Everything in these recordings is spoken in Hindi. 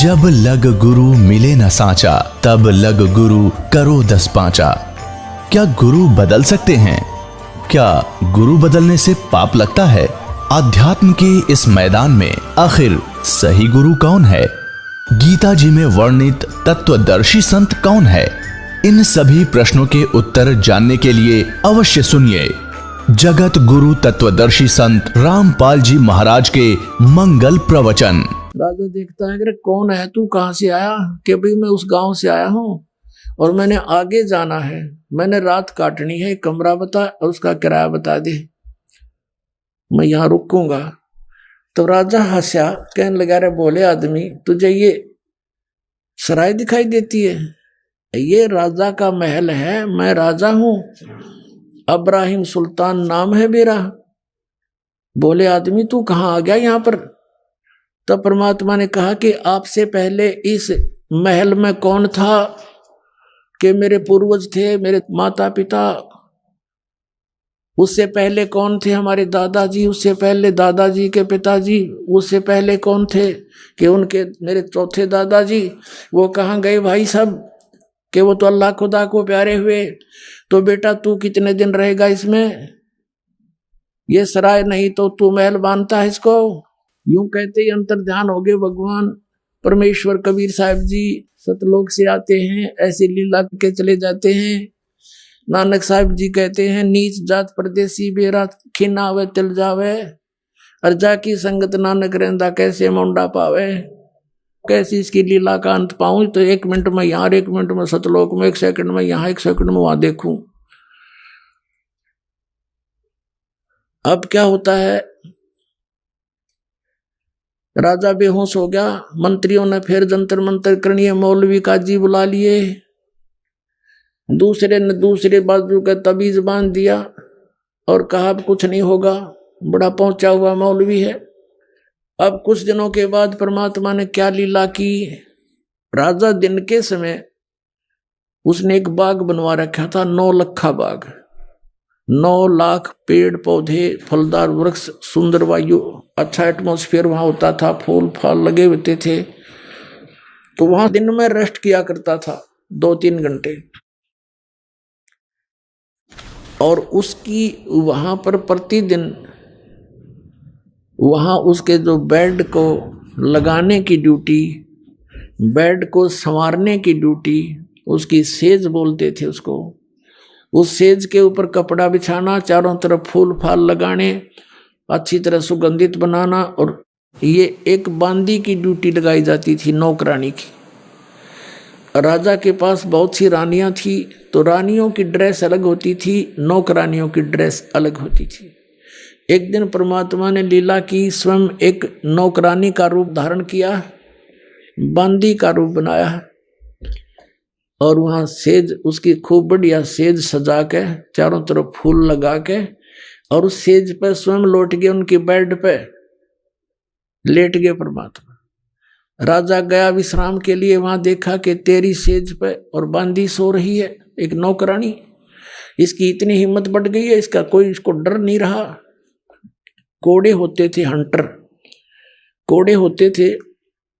जब लग गुरु मिले न साचा, तब लग गुरु करो 10 पांचा। क्या गुरु बदल सकते हैं? क्या गुरु बदलने से पाप लगता है? आध्यात्म के इस मैदान में आखिर सही गुरु कौन है? गीता जी में वर्णित तत्वदर्शी संत कौन है? इन सभी प्रश्नों के उत्तर जानने के लिए अवश्य सुनिए जगत गुरु तत्वदर्शी संत रामपाल जी महाराज के मंगल प्रवचन। राजा देखता है कि कौन है तू, कहाँ से आया? कि भाई मैं उस गांव से आया हूँ और मैंने आगे जाना है, मैंने रात काटनी है, कमरा बता और उसका किराया बता दे, मैं यहाँ रुकूंगा। तो राजा हंसा, कहने लगा रे बोले आदमी, तुझे ये सराय दिखाई देती है? ये राजा का महल है, मैं राजा हूँ, अब्राहिम सुल्तान नाम है मेरा। बोले आदमी तू कहाँ आ गया यहाँ पर? तब परमात्मा ने कहा कि आपसे पहले इस महल में कौन था? कि मेरे पूर्वज थे, मेरे माता पिता। उससे पहले कौन थे? हमारे दादाजी। उससे पहले दादाजी के पिताजी। उससे पहले कौन थे? कि उनके मेरे चौथे दादाजी। वो कहाँ गए भाई सब? कि वो तो अल्लाह खुदा को प्यारे हुए। तो बेटा तू कितने दिन रहेगा इसमें? ये सराय नहीं तो तू महल बांधता है इसको। यूं कहते ही अंतर ध्यान हो गए भगवान परमेश्वर। कबीर साहब जी सतलोक से आते हैं, ऐसी लीला के चले जाते हैं। नानक साहब जी कहते हैं, नीच जात परदेसी बेरा खिना आवे तिल जावे, अर्जा की संगत नानक रहंदा कैसे मुंडा पावे। कैसी इसकी लीला का अंत पाऊं? तो 1 मिनट में यहाँ, 1 मिनट में सतलोक में, 1 सेकंड में यहाँ, 1 सेकंड में वहां देखूं। अब क्या होता है? राजा बेहोश हो गया। मंत्रियों ने फिर जंतर मंतर करनी है, मौलवी काजी बुला लिए, दूसरे ने दूसरे बाजू का तबीज बांध दिया और कहा अब कुछ नहीं होगा, बड़ा पहुंचा हुआ मौलवी है। अब कुछ दिनों के बाद परमात्मा ने क्या लीला की? राजा दिन के समय उसने एक बाग बनवा रखा था, 9 लखा बाग, 9 लाख पेड़ पौधे, फलदार वृक्ष, सुंदर वायु, अच्छा एटमॉस्फेयर वहां होता था, फूल फल लगे होते थे। तो वहां दिन में रेस्ट किया करता था 2-3 घंटे। और उसकी वहां पर प्रतिदिन वहां उसके जो बेड को लगाने की ड्यूटी, बेड को संवारने की ड्यूटी, उसकी सेज बोलते थे उसको, उस सेज के ऊपर कपड़ा बिछाना, चारों तरफ फूल फाल लगाने, अच्छी तरह सुगंधित बनाना, और ये एक बांदी की ड्यूटी लगाई जाती थी, नौकरानी की। राजा के पास बहुत सी रानियां थी, तो रानियों की ड्रेस अलग होती थी, नौकरानियों की ड्रेस अलग होती थी। एक दिन परमात्मा ने लीला की, स्वयं एक नौकरानी का रूप धारण किया, बांदी का रूप बनाया, और वहां सेज उसकी खूब बढ़िया सेज सजा के, चारों तरफ फूल लगा के, और उस सेज पर स्वयं लौट गए, उनके बेड पे लेट गए परमात्मा। राजा गया विश्राम के लिए, वहां देखा कि तेरी सेज पे और बांदी सो रही है एक नौकरानी। इसकी इतनी हिम्मत बढ़ गई है, इसका कोई इसको डर नहीं रहा। कोड़े होते थे, हंटर कोड़े होते थे,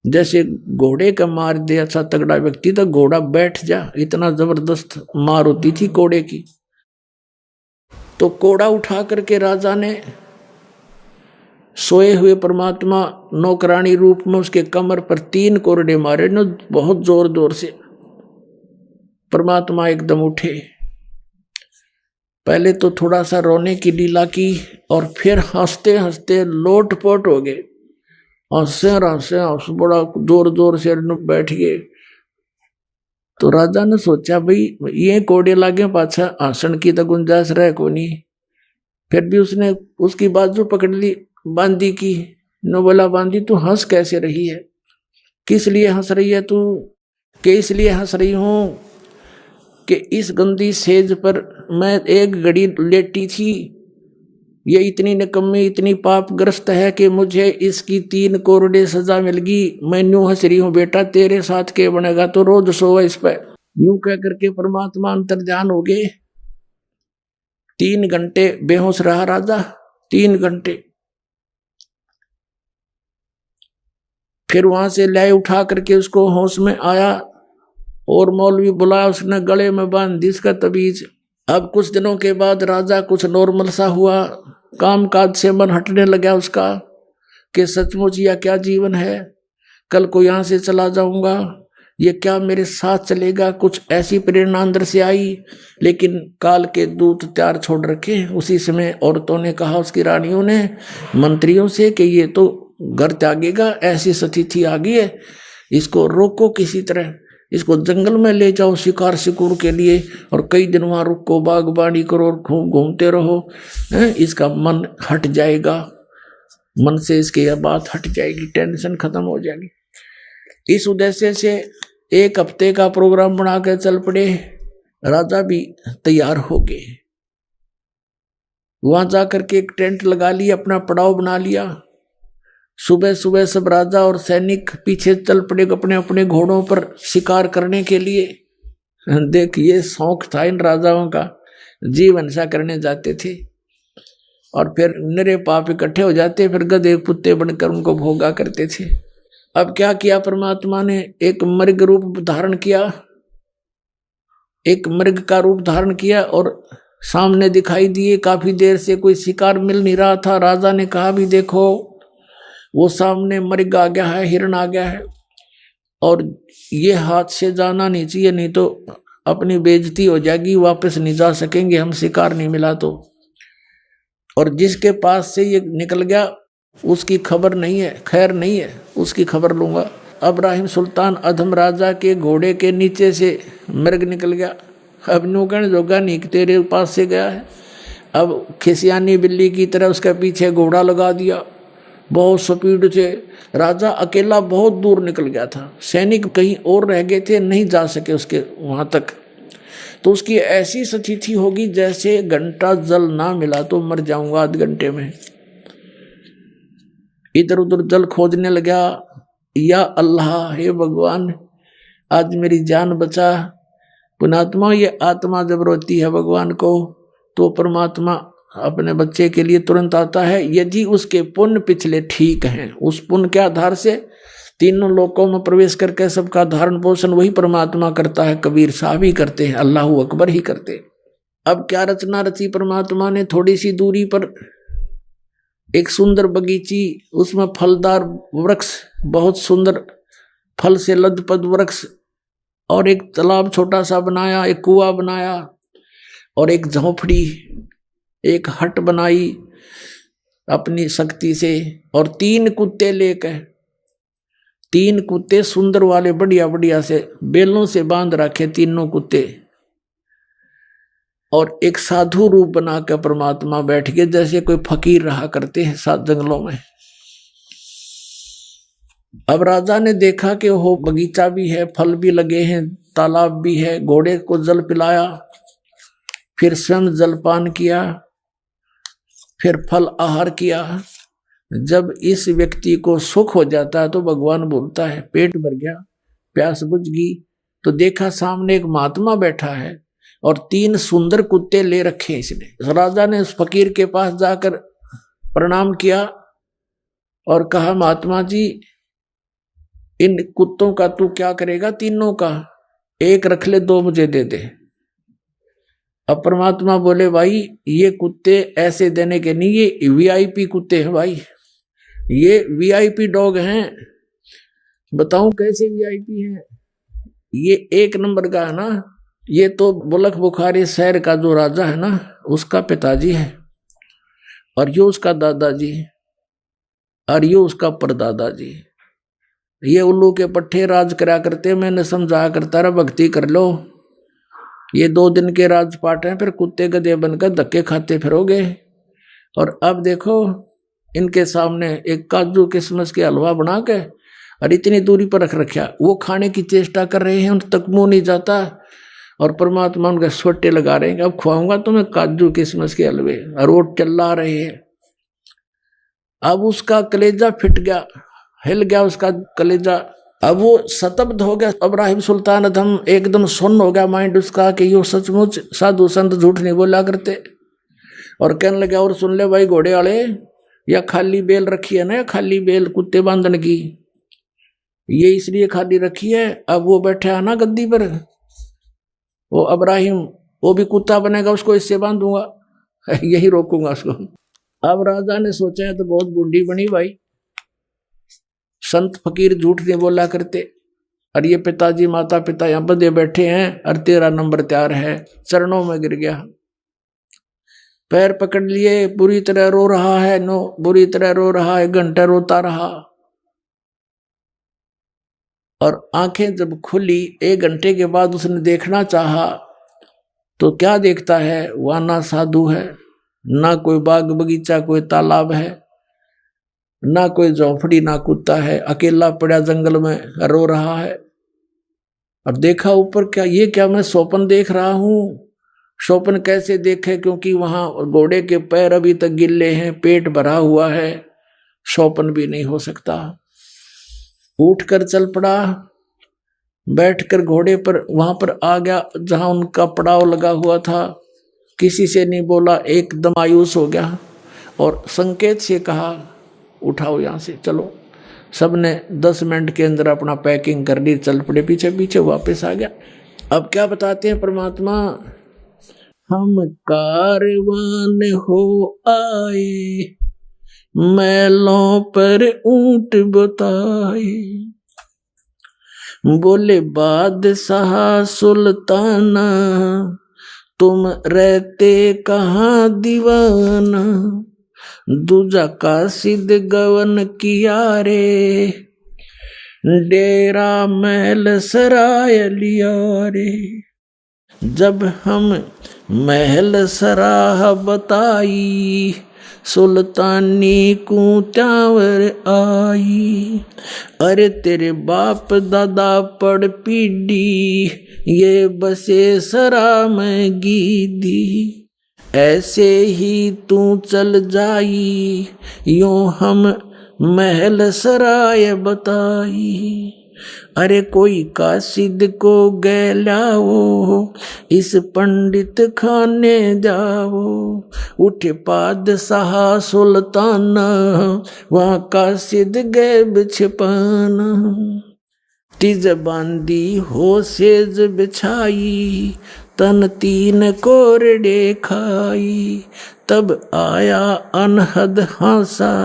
जैसे घोड़े का मार दे अच्छा तगड़ा व्यक्ति तो घोड़ा बैठ जा, इतना जबरदस्त मार होती थी कोड़े की। तो कोड़ा उठा करके राजा ने सोए हुए परमात्मा नौकरानी रूप में उसके कमर पर 3 कोरडे मारे न, बहुत जोर जोर से। परमात्मा एकदम उठे, पहले तो थोड़ा सा रोने की लीला की, और फिर हंसते हंसते लोटपोट हो गए, हंसे हंसे बड़ा जोर जोर से बैठ गए। तो राजा ने सोचा भाई ये कोड़े लागे पाछा हंसन की तो गुंजाइश रहे को नहीं। फिर भी उसने उसकी बाजू पकड़ ली बांदी की, नो बोला बांदी तू हंस कैसे रही है? किस लिए हंस रही है तू? कि इसलिए हंस रही हूं कि इस गंदी सेज पर मैं एक घड़ी लेटी थी, ये इतनी निकम्मी, इतनी पापग्रस्त है कि मुझे इसकी 3 कोरडे सजा मिल गई। मैं यूं हंस रही हूं, बेटा तेरे साथ के बनेगा तो रोज सोवा इस पर। यूं कह करके परमात्मा अंतर ध्यान हो गए। 3 घंटे बेहोश रहा राजा, 3 घंटे। फिर वहां से ले उठा करके उसको होश में आया और मौलवी बुलाया, उसने गले में बांध दी इसका तबीज। अब कुछ दिनों के बाद राजा कुछ नॉर्मल सा हुआ, काम काज से मन हटने लगा उसका कि सचमुच यह क्या जीवन है, कल को यहां से चला जाऊंगा, ये क्या मेरे साथ चलेगा, कुछ ऐसी प्रेरणा अंदर से आई। लेकिन काल के दूत तैयार छोड़ रखे। उसी समय औरतों ने कहा, उसकी रानियों ने मंत्रियों से कि ये तो घर त्यागेगा, ऐसी स्थिति आ गई है, इसको रोको किसी तरह, इसको जंगल में ले जाओ शिकार शिकुर के लिए और कई दिन वहां रुको, बागबानी करो और खूब घूमते रहो, इसका मन हट जाएगा, मन से इसकी यह बात हट जाएगी, टेंशन खत्म हो जाएगी। इस उद्देश्य से एक हफ्ते का प्रोग्राम बना के चल पड़े। राजा भी तैयार हो गए। वहां जाकर के एक टेंट लगा लिया, अपना पड़ाव बना लिया। सुबह सुबह सब राजा और सैनिक पीछे चल पड़े अपने अपने घोड़ों पर शिकार करने के लिए। देख, ये शौक था इन राजाओं का, जीवन सा करने जाते थे और फिर निरे पाप इकट्ठे हो जाते, फिर गधे कुत्ते बनकर उनको भोगा करते थे। अब क्या किया परमात्मा ने, एक मृग रूप धारण किया, एक मृग का रूप धारण किया और सामने दिखाई दिए। काफी देर से कोई शिकार मिल नहीं रहा था। राजा ने कहा, भी देखो वो सामने मृग आ गया है, हिरण आ गया है, और ये हाथ से जाना नहीं चाहिए, नहीं तो अपनी बेइज्जती हो जाएगी, वापस नहीं जा सकेंगे हम, शिकार नहीं मिला तो। और जिसके पास से ये निकल गया उसकी खबर नहीं है, खैर नहीं है, उसकी खबर लूंगा। इब्राहिम सुल्तान अधम राजा के घोड़े के नीचे से मृग निकल गया। अब नूकण जोगा नहीं तेरे पास से गया है। अब खिसियानी बिल्ली की तरह उसके पीछे घोड़ा लगा दिया, बहुत स्पीड से। राजा अकेला बहुत दूर निकल गया था, सैनिक कहीं और रह गए थे, नहीं जा सके उसके वहां तक। तो उसकी ऐसी स्थिति होगी जैसे घंटा जल ना मिला तो मर जाऊंगा आध घंटे में। इधर उधर जल खोजने लगा, या अल्लाह, हे भगवान आज मेरी जान बचा। पुणात्मा, ये आत्मा जब रोती है भगवान को तो परमात्मा अपने बच्चे के लिए तुरंत आता है, यदि उसके पुण्य पिछले ठीक हैं। उस पुण्य के आधार से तीनों लोकों में प्रवेश करके सबका धारण पोषण वही परमात्मा करता है। कबीर साहब ही करते हैं, अल्लाह अकबर ही करते। अब क्या रचना रची परमात्मा ने, थोड़ी सी दूरी पर एक सुंदर बगीची, उसमें फलदार वृक्ष, बहुत सुंदर फल से लदपद वृक्ष, और एक तालाब छोटा सा बनाया, एक कुआं बनाया और एक झोपड़ी, एक हट बनाई अपनी शक्ति से, और 3 कुत्ते लेकर, 3 कुत्ते सुंदर वाले बढ़िया बढ़िया से बेलों से बांध रखे तीनों कुत्ते, और एक साधु रूप बनाकर परमात्मा बैठ गए, जैसे कोई फकीर रहा करते हैं सात जंगलों में। अब राजा ने देखा कि वो बगीचा भी है, फल भी लगे हैं, तालाब भी है, घोड़े को जल पिलाया, फिर स्वयं जलपान किया, फिर फल आहार किया। जब इस व्यक्ति को सुख हो जाता है तो भगवान बोलता है, पेट भर गया, प्यास बुझ गई, तो देखा सामने एक महात्मा बैठा है और 3 सुंदर कुत्ते ले रखे इसने। राजा ने उस फकीर के पास जाकर प्रणाम किया और कहा, महात्मा जी इन कुत्तों का तू क्या करेगा? तीनों का एक रख ले, 2 मुझे दे दे। अब परमात्मा बोले, भाई ये कुत्ते ऐसे देने के नहीं, ये वीआईपी कुत्ते हैं भाई, ये वीआईपी डॉग हैं। बताऊं कैसे वीआईपी हैं? ये 1 नंबर का है ना, ये तो बुलक बुखारी शहर का जो राजा है ना, उसका पिताजी है, और ये उसका दादाजी, और ये उसका परदादाजी। ये उल्लू के पट्टे राज करा करते, मैंने समझाया करता रहा भक्ति कर लो, ये 2 दिन के राजपाट हैं, फिर कुत्ते गधे बनकर धक्के खाते फिरोगे। और अब देखो इनके सामने एक काजू किशमिश के हलवा बना के और इतनी दूरी पर रख रखा, वो खाने की चेष्टा कर रहे हैं, उन तक मुंह नहीं जाता, और परमात्मा उनके सोटे लगा रहे हैं, अब खुआऊंगा तुम्हें काजू किशमिश के हलवे, और वो चिल्ला रहे हैं। अब उसका कलेजा फिट गया, हिल गया उसका कलेजा, अब वो शतब्द हो गया। इब्राहिम सुल्तान अधम एकदम सुन्न हो गया माइंड उसका कि यो सचमुच साधु संत झूठ नहीं बोला करते, और कहने लगा, और सुन ले भाई घोड़े वाले, या खाली बेल रखी है ना, खाली बेल कुत्ते बांधने की, ये इसलिए खाली रखी है, अब वो बैठे आना गद्दी पर, वो अब्राहिम, वो भी कुत्ता बनेगा, उसको इससे बांधूंगा, यही रोकूंगा उसको। अब राजा ने सोचा है तो बहुत बूढ़ी बनी भाई, संत फकीर झूठ नहीं बोला करते, और ये पिताजी माता पिता यहाँ बंधे बैठे हैं, और तेरा नंबर तैयार है। चरणों में गिर गया, पैर पकड़ लिए, बुरी तरह रो रहा है, बुरी तरह रो रहा है, घंटा रोता रहा। और आंखें जब खुली 1 घंटे के बाद उसने देखना चाहा, तो क्या देखता है, वहां ना साधु है, ना कोई बाग बगीचा, कोई तालाब है, ना कोई झोंपड़ी, ना कुत्ता है, अकेला पड़ा जंगल में रो रहा है। और देखा ऊपर, क्या ये, क्या मैं स्वप्न देख रहा हूं? स्वप्न कैसे देखे, क्योंकि वहां घोड़े के पैर अभी तक गिल्ले हैं, पेट भरा हुआ है, स्वप्न भी नहीं हो सकता। उठकर चल पड़ा, बैठकर घोड़े पर वहां पर आ गया जहां उनका पड़ाव लगा हुआ था, किसी से नहीं बोला, एकदम मायूस हो गया, और संकेत से कहा उठाओ यहां से चलो। सबने 10 मिनट के अंदर अपना पैकिंग कर ली, चल पड़े, पीछे पीछे वापस आ गया। अब क्या बताते हैं परमात्मा, हम कारवान हो आए, मैलों पर ऊंट बताए, बोले बादशाह सुल्ताना, तुम रहते कहाँ दीवाना, दूजा कासिद गवन किया रे, डेरा महल सराय लिया रे। जब हम महल सराह बताई, सुल्तानी को त्यावर आई, अरे तेरे बाप दादा पड़ पीढ़ी, ये बसे सरा में गीदी, ऐसे ही तू चल जाई, यूं हम महल सराय बताई। अरे कोई कासिद को गैलाओ, इस पंडित खाने जाओ, उठे पादशाह सुल्ताना, वहाँ कासिद गए बिछपाना। तिज बांधी हो सेज बिछाई, तन 3 कोरडे खाई, तब आया अनहद हासा,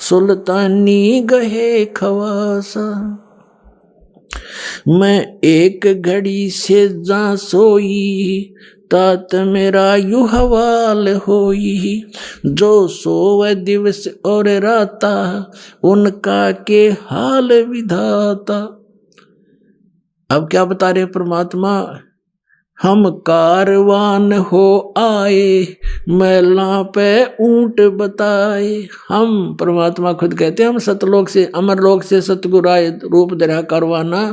सुल्तानी गहे खवासा। मैं एक घड़ी से जा सोई, तात मेरा यू हवाल होई, जो सोवे दिवस और राता, उनका के हाल विधाता। अब क्या बता रहे परमात्मा, हम कारवान हो आए, मैला पे ऊंट बताए। हम परमात्मा खुद कहते हैं, हम सतलोक से अमरलोक से सतगुरु आए, रूप धरा कारवाना,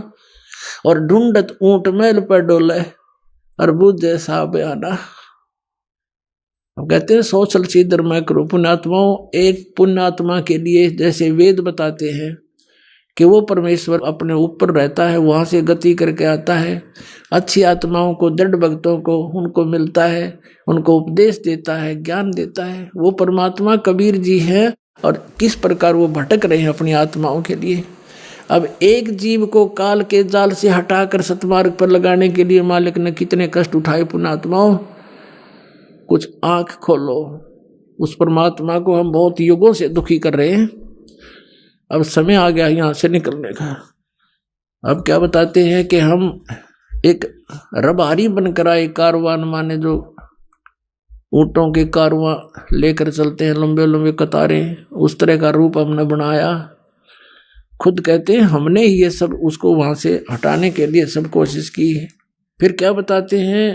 और ढूंढत ऊंट मैल पर डोले, और बुझे सा बयाना। अब कहते हैं 100 चलचित्र मैं करूं पुण्यात्माओं। एक पुण्यात्मा के लिए जैसे वेद बताते हैं कि वो परमेश्वर अपने ऊपर रहता है, वहां से गति करके आता है, अच्छी आत्माओं को, दृढ़ भक्तों को उनको मिलता है, उनको उपदेश देता है, ज्ञान देता है। वो परमात्मा कबीर जी है, और किस प्रकार वो भटक रहे हैं अपनी आत्माओं के लिए। अब एक जीव को काल के जाल से हटाकर सतमार्ग पर लगाने के लिए मालिक ने कितने कष्ट उठाए पुण्यात्माओं। कुछ आंख खोलो, उस परमात्मा को हम बहुत युगों से दुखी कर रहे हैं, अब समय आ गया यहाँ से निकलने का। अब क्या बताते हैं कि हम एक रबारी बनकर आए, कारवान माने जो ऊंटों के कारवां लेकर चलते हैं, लंबे लंबे कतारें, उस तरह का रूप हमने बनाया। खुद कहते हैं हमने ही ये सब उसको वहां से हटाने के लिए सब कोशिश की है। फिर क्या बताते हैं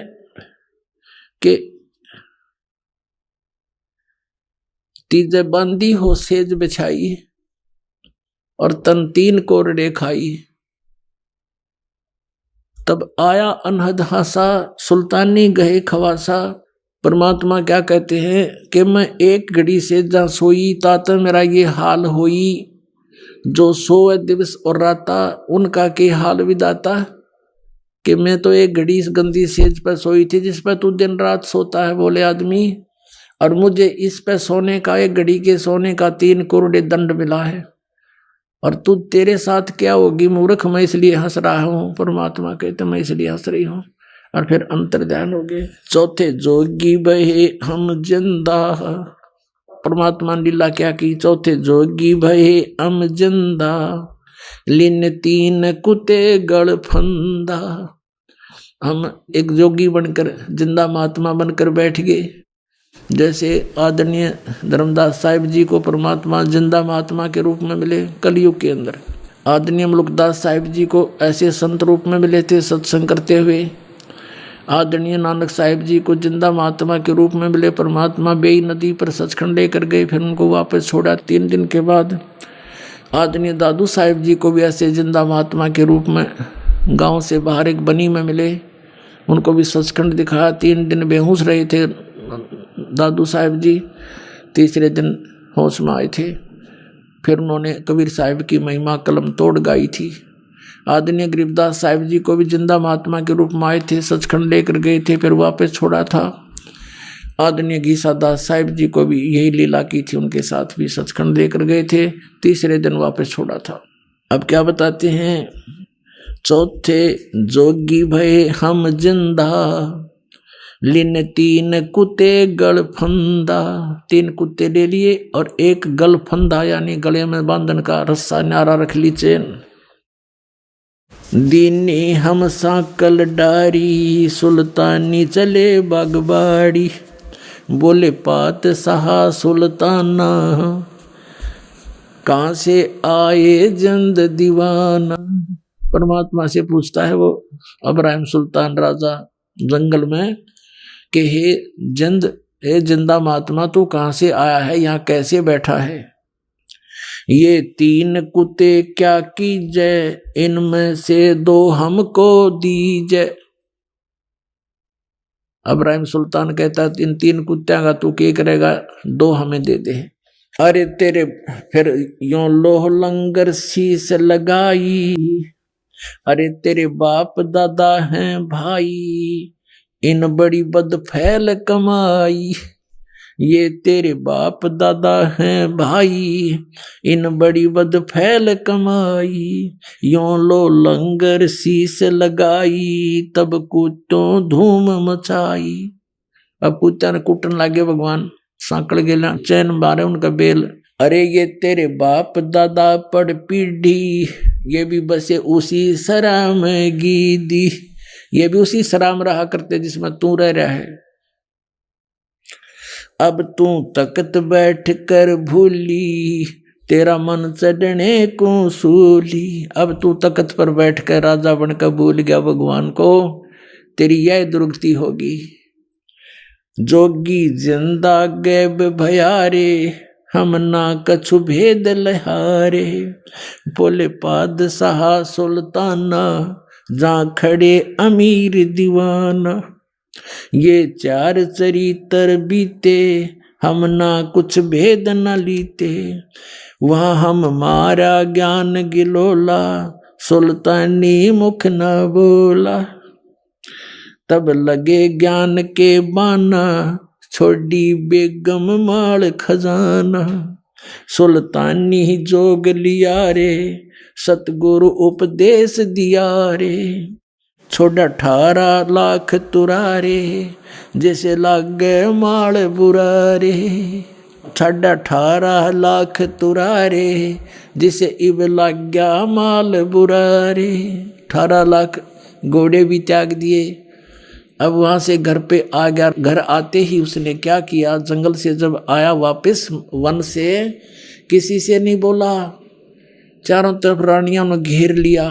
कि तीजे बांधी हो सेज बिछाई, और तन 3 कोरडे खाई, तब आया अनहद हासा, सुल्तानी गहे खवासा। परमात्मा क्या कहते हैं कि मैं एक घड़ी से जा सोई, तात मेरा ये हाल होई, जो सोए दिवस और राता, उनका के हाल विदाता। कि मैं तो एक घड़ी इस गंदी सेज पर सोई थी जिस पर तू दिन रात सोता है बोले आदमी, और मुझे इस पे सोने का, एक घड़ी के सोने का 3 कोरडे दंड मिला है। और तू तेरे साथ क्या होगी मूर्ख, मैं इसलिए हंस रहा हूं। परमात्मा कहते मैं इसलिए हंस रही हूं। और फिर अंतर्ध्यान हो गए। चौथे जोगी बहे हम जिंदा, परमात्मा ने लीला क्या की। चौथे जोगी भये हम जिंदा, लिन तीन कुते गड़ फंदा। हम एक जोगी बनकर, जिंदा महात्मा बनकर बैठ गए। जैसे आदरणीय धर्मदास साहिब जी को परमात्मा जिंदा महात्मा के रूप में मिले कलयुग के अंदर, आदरणीय मुल्कदास साहिब जी को ऐसे संत रूप में मिले थे सत्संग करते हुए, आदरणीय नानक साहिब जी को जिंदा महात्मा के रूप में मिले परमात्मा बेई नदी पर सचखंड लेकर गए, फिर उनको वापस छोड़ा 3 दिन के बाद। आदरणीय दादू साहिब जी को भी ऐसे जिंदा महात्मा के रूप में गांव से बाहर एक बनी में मिले, उनको भी सचखंड दिखाया। 3 दिन बेहोश रहे थे दादू साहिब जी, तीसरे दिन होश में आए थे। फिर उन्होंने कबीर साहिब की महिमा कलम तोड़ गाई थी। आदरणीय गरीबदास साहिब जी को भी जिंदा महात्मा के रूप में आए थे, सचखंड लेकर गए थे, फिर वापस छोड़ा था। आदरणीय गीसादास साहिब जी को भी यही लीला की थी, उनके साथ भी सचखंड लेकर गए थे, तीसरे दिन वापस छोड़ा था। अब क्या बताते हैं, चौथे जोगी भये हम जिंदा, लिन तीन कुत्ते गल फंदा। 3 कुत्ते ले लिए और एक गल फंदा यानी गले में बांधन का रस्सा न्यारा रख ली चैन। दीनी हम साकल डारी, सुल्तानी चले बागबाड़ी, बोले पात सहा सुल्ताना, कहाँ से आए जंद दीवाना। परमात्मा से पूछता है वो अब्राहिम सुल्तान राजा जंगल में कि हे जिंदा महात्मा तू कहाँ से आया है, यहाँ कैसे बैठा है। ये 3 कुत्ते क्या कीजे, इनमें से 2 हमको दीजे। अब्राहिम सुल्तान कहता है इन 3 कुत्तियां का तू क्या करेगा, 2 हमें दे दे। अरे तेरे, फिर यों लोह लंगर शीश लगाई, अरे तेरे बाप दादा हैं भाई, इन बड़ी बद फैल कमाई। ये तेरे बाप दादा हैं भाई, इन बड़ी बद फैल कमाई, यों लो लंगर शीश लगाई, तब कुत्तों धूम मचाई। अब कुत्ता ने कुटन लागे भगवान, सांकड़ गेला चैन मारे उनका बेल। अरे ये तेरे बाप दादा पड़ पीढ़ी, ये भी बसे उसी सराम गीदी, ये भी उसी सराम रहा करते जिसमें तू रह रहा है। अब तू तख्त बैठ कर भूली, तेरा मन चढ़ने को सूली। अब तू तख्त पर बैठ कर राजा बनकर भूल गया भगवान को, तेरी यह दुर्गति होगी। जोगी जिंदा गैब भयारे, हम ना कछु भेद लहारे, बोले पादशाह सुल्ताना, जहाँ खड़े अमीर दीवाना। ये 4 चरित्र बीते, हम ना कुछ भेद न लीते, वहाँ हम मारा ज्ञान गिलोला, सुल्तानी मुख न बोला। तब लगे ज्ञान के बाना, छोड़ी बेगम माल खजाना। सुल्तानी जोग लिया रे, सतगुरु उपदेश दिया रे, छोड़ा 18 लाख तुरारे, जैसे लागे माल बुरारे। छोड़ा 18 लाख तुरारे, जिसे इब लाग गया माल बुरारे। 18 लाख घोड़े भी त्याग दिए। अब वहां से घर पे आ गया। घर आते ही उसने क्या किया, जंगल से जब आया वापस वन से, किसी से नहीं बोला। चारों तरफ रानियों ने घेर लिया।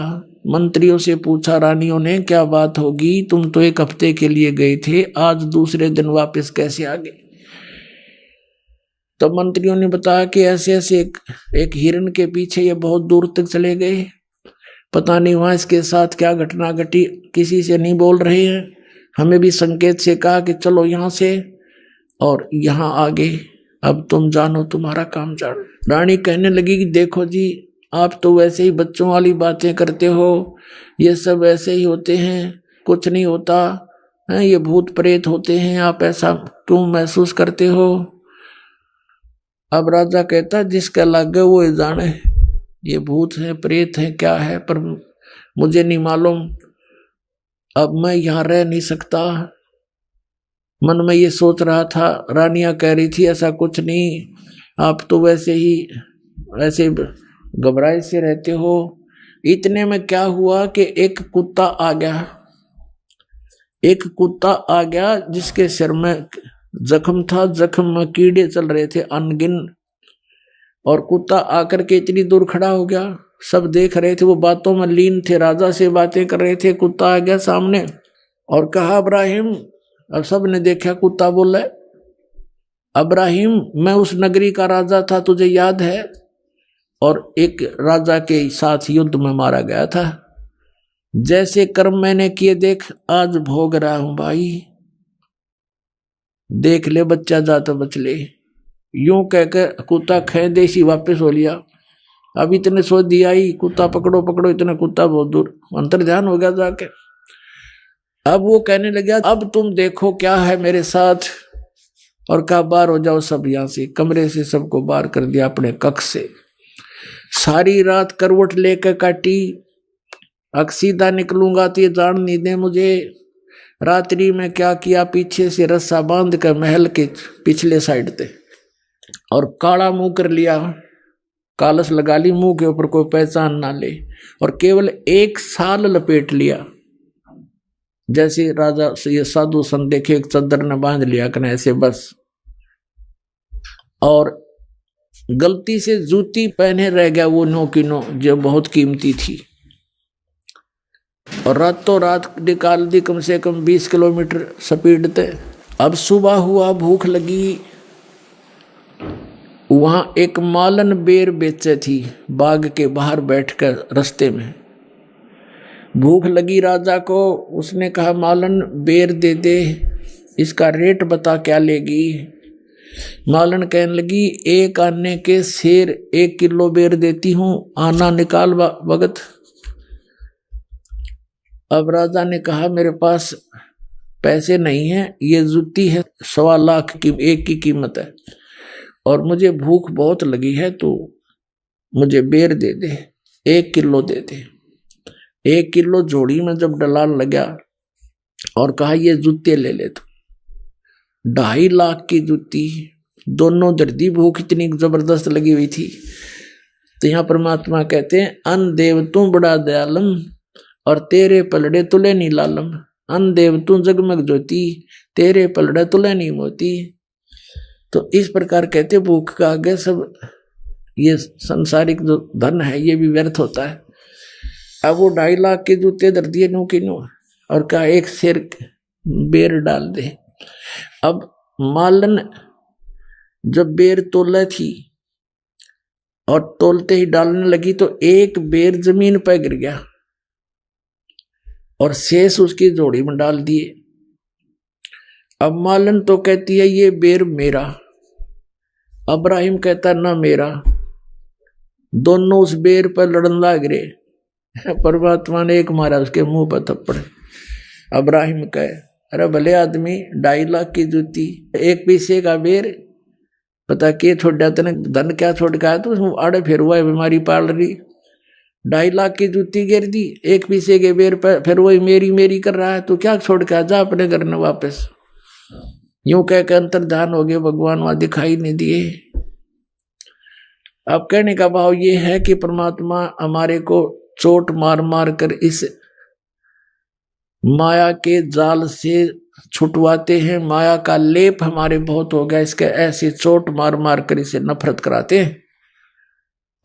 मंत्रियों से पूछा रानियों ने क्या बात होगी, तुम तो 1 हफ्ते के लिए गए थे, आज दूसरे दिन वापस कैसे आ गए। तो मंत्रियों ने बताया कि ऐसे ऐसे एक हिरन के पीछे ये बहुत दूर तक चले गए, पता नहीं वहां इसके साथ क्या घटना घटी, किसी से नहीं बोल रहे हैं। हमें भी संकेत से कहा कि चलो यहाँ से और यहाँ आगे, अब तुम जानो, तुम्हारा काम जानो। रानी कहने लगी कि देखो जी, आप तो वैसे ही बच्चों वाली बातें करते हो, ये सब ऐसे ही होते हैं, कुछ नहीं होता है, ये भूत प्रेत होते हैं, आप ऐसा क्यों महसूस करते हो। अब राजा कहता जिसका लग गया वो जाने। ये भूत है, प्रेत है, क्या है, पर मुझे नहीं मालूम। अब मैं यहाँ रह नहीं सकता। मन में ये सोच रहा था। रानियां कह रही थी ऐसा कुछ नहीं, आप तो वैसे ही ऐसे घबराए से रहते हो। इतने में क्या हुआ कि एक कुत्ता आ गया। एक कुत्ता आ गया जिसके सिर में जख्म था, जख्म में कीड़े चल रहे थे अनगिन। और कुत्ता आकर के इतनी दूर खड़ा हो गया, सब देख रहे थे, वो बातों में लीन थे, राजा से बातें कर रहे थे। कुत्ता आ गया सामने और कहा इब्राहिम। अब सब ने देखा, कुत्ता बोला इब्राहिम मैं उस नगरी का राजा था, तुझे याद है, और एक राजा के साथ युद्ध में मारा गया था। जैसे कर्म मैंने किए देख आज भोग रहा हूं भाई, देख ले बच्चा जा तो बच ले। यूं कहकर कुत्ता खे देसी वापस हो लिया। अब इतने सोच दिया ही, कुत्ता पकड़ो पकड़ो, इतने कुत्ता बहुत दूर अंतर ध्यान हो गया जाके। अब वो कहने लगा अब तुम देखो क्या है मेरे साथ, और कहा बाहर हो जाओ सब यहां से। कमरे से सबको बाहर कर दिया, अपने कक्ष से। सारी रात करवट लेकर काटी, अब सीधा निकलूंगा तो ये जान नहीं दे मुझे। रात्रि में क्या किया, पीछे से रस्सा बांध कर महल के पिछले साइड थे और काला मुंह कर लिया, कालस लगा ली मुंह के ऊपर, कोई पहचान ना ले, और केवल 1 साल लपेट लिया। जैसे राजा ये साधु संत देखे, एक चद्दर ने बांध लिया कने ऐसे बस। और गलती से जूती पहने रह गया, वो नो की नो जो बहुत कीमती थी, और रातों रात निकाल दी, कम से कम 20 किलोमीटर स्पीड थे। अब सुबह हुआ, भूख लगी। वहां एक मालन बेर बेचे थी, बाग के बाहर बैठकर रास्ते में। भूख लगी राजा को, उसने कहा मालन बेर दे दे, इसका रेट बता क्या लेगी। मालन कहने लगी 1 आने के शेर 1 किलो बेर देती हूं, आना निकाल भगत। अब राजा ने कहा मेरे पास पैसे नहीं है, ये जूती है 1.25 लाख की एक की कीमत है, और मुझे भूख बहुत लगी है, तो मुझे बेर दे दे, 1 किलो दे दे। 1 किलो जोड़ी में जब डलान लगा और कहा ये जूते ले ले तू, 2.5 लाख की जूती। दोनों दर्दी, भूख इतनी जबरदस्त लगी हुई थी। तो यहाँ परमात्मा कहते हैं अन देव तू बड़ा दयालम, और तेरे पलड़े तुले नी लालम। अन देव तू जगमग ज्योति, तेरे पलड़े तुले नी मोती। तो इस प्रकार कहते भूख का आगे सब ये संसारिक जो धन है ये भी व्यर्थ होता है। अब वो 2.5 लाख के जूते दर दिए नो की नो, और कहा 1 शेर बेर डाल दे। अब मालन जब बेर तोला थी और तोलते ही डालने लगी, तो 1 बेर जमीन पर गिर गया और शेष उसकी जोड़ी में डाल दिए। अब मालन तो कहती है ये बेर मेरा, इब्राहिम कहता ना मेरा। दोनों उस बेर पर लड़न लग रहे। परमात्मा ने एक मारा उसके मुंह पर थप्पड़। इब्राहिम कहे अरे भले आदमी, 2.5 लाख की जूती, 1 पैसे का बेर, पता के छोड़ा तने धन क्या छोड़ का है, तो आड़े फिर हुआ है बीमारी पाल रही। 2.5 लाख की जूती गिर दी, 1 पैसे के बेर पर फिर वही मेरी मेरी कर रहा है, तो क्या छोड़ के जा अपने घर में वापस। यूं कह के अंतर्धान हो गए, भगवान वहां दिखाई नहीं दिए। अब कहने का भाव ये है कि परमात्मा हमारे को चोट मार मार कर इस माया के जाल से छुटवाते हैं। माया का लेप हमारे बहुत हो गया, इसके ऐसे चोट मार मार कर इसे नफरत कराते हैं,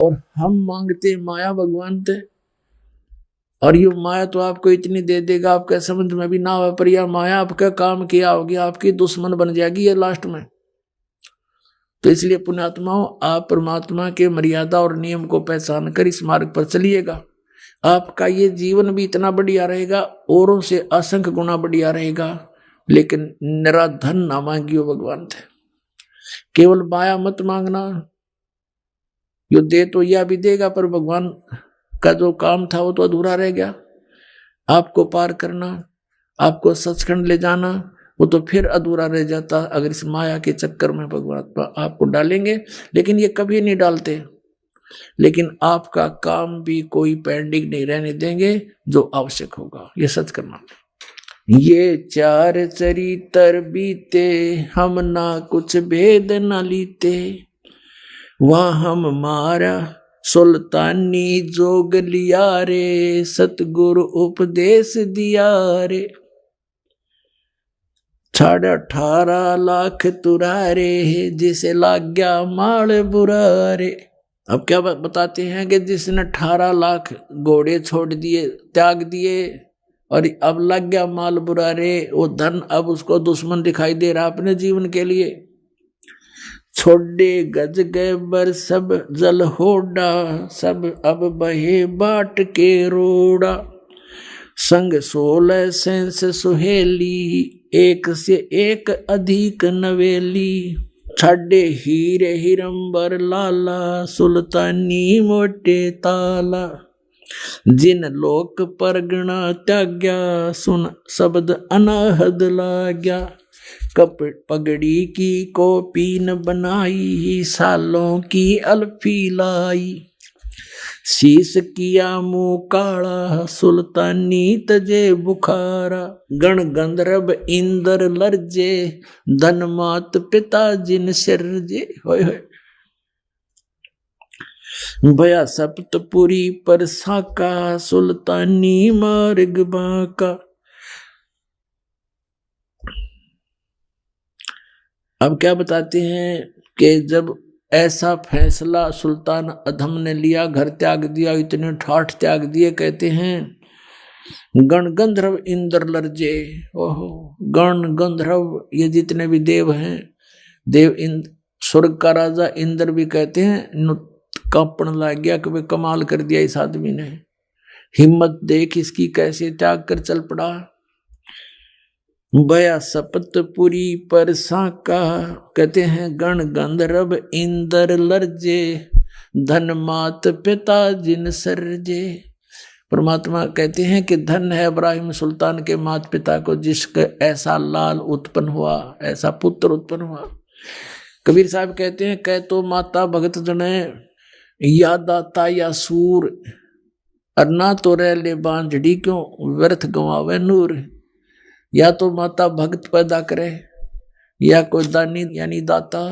और हम मांगते माया भगवान से। और ये माया तो आपको इतनी दे देगा आपके समझ में भी ना हो, पर यह माया आपका काम किया होगी, आपकी दुश्मन बन जाएगी ये लास्ट में। तो इसलिए पुण्यात्माओं, आप परमात्मा के मर्यादा और नियम को पहचान कर इस मार्ग पर चलिएगा। आपका ये जीवन भी इतना बढ़िया रहेगा, औरों से असंख्य गुना बढ़िया रहेगा। लेकिन निराधन ना मांगियो भगवान थे, केवल माया मत मांगना। यो दे तो यह भी देगा, पर भगवान का जो काम था वो तो अधूरा रह गया। आपको पार करना, आपको सचखंड ले जाना, वो तो फिर अधूरा रह जाता अगर इस माया के चक्कर में भगवान आपको डालेंगे। लेकिन ये कभी नहीं डालते। लेकिन आपका काम भी कोई पेंडिंग नहीं रहने देंगे जो आवश्यक होगा, ये सच करना। ये चार चरित्र बीते, हम ना कुछ भेद न लीते, वह हम मारा सुल्तानी जोग लिया रे, सतगुरु उपदेश दिया रे, 18.5 तुरारे, जिसे लाग गया माल बुरारे। अब क्या बताते हैं कि जिसने 18 लाख घोड़े छोड़ दिए, त्याग दिए, और अब लग गया माल बुरारे, वो धन अब उसको दुश्मन दिखाई दे रहा अपने जीवन के लिए। छोड़े गज गए बर सब जल होड़ा, सब अब बहे बाट के रोड़ा, संग 16 सेंस सुहेली, एक से एक अधिक नवेली, छाडे हीरे हिरंबर लाला, सुल्तानी मोटे ताला, जिन लोक परगना त्याग्या, सुन शब्द अनाहद लाग्या, कप पगड़ी की कोपीन बनाई, सालों की अल्फी लाई, शीश किया मुंह काला, सुल्तानी तजे बुखारा, गण गंधर्व इंद्र लर्जे, धन मात पिता जिन सिरजे। होय होय भया सप्तपुरी पर साका, सुल्तानी मार्ग बाका। अब क्या बताते हैं कि जब ऐसा फैसला सुल्तान अधम ने लिया, घर त्याग दिया, इतने ठाठ त्याग दिए, कहते हैं गण गंधर्व इंद्र लर्जे। ओहो, गण गंधर्व ये जितने भी देव हैं, देव इंद्र, स्वर्ग का राजा इंद्र भी कहते हैं कांपन लग गया कि वे कमाल कर दिया इस आदमी ने, हिम्मत देख इसकी कैसे त्याग कर चल पड़ा। बया सपतपुरी पर साका, कहते हैं गण गंधर्व इंद्र लर्जे, धन मात पिता जिन सरजे। परमात्मा कहते हैं कि धन है इब्राहिम सुल्तान के माता पिता को, जिसका ऐसा लाल उत्पन्न हुआ, ऐसा पुत्र उत्पन्न हुआ। कबीर साहब कहते हैं कह तो माता भगत जने, या दाता या सूर, अन्ना तो रह ले बांझड़ी क्यों, व्यर्थ गंवावे नूर। या तो माता भक्त पैदा करे, या कोई दानी यानी दाता,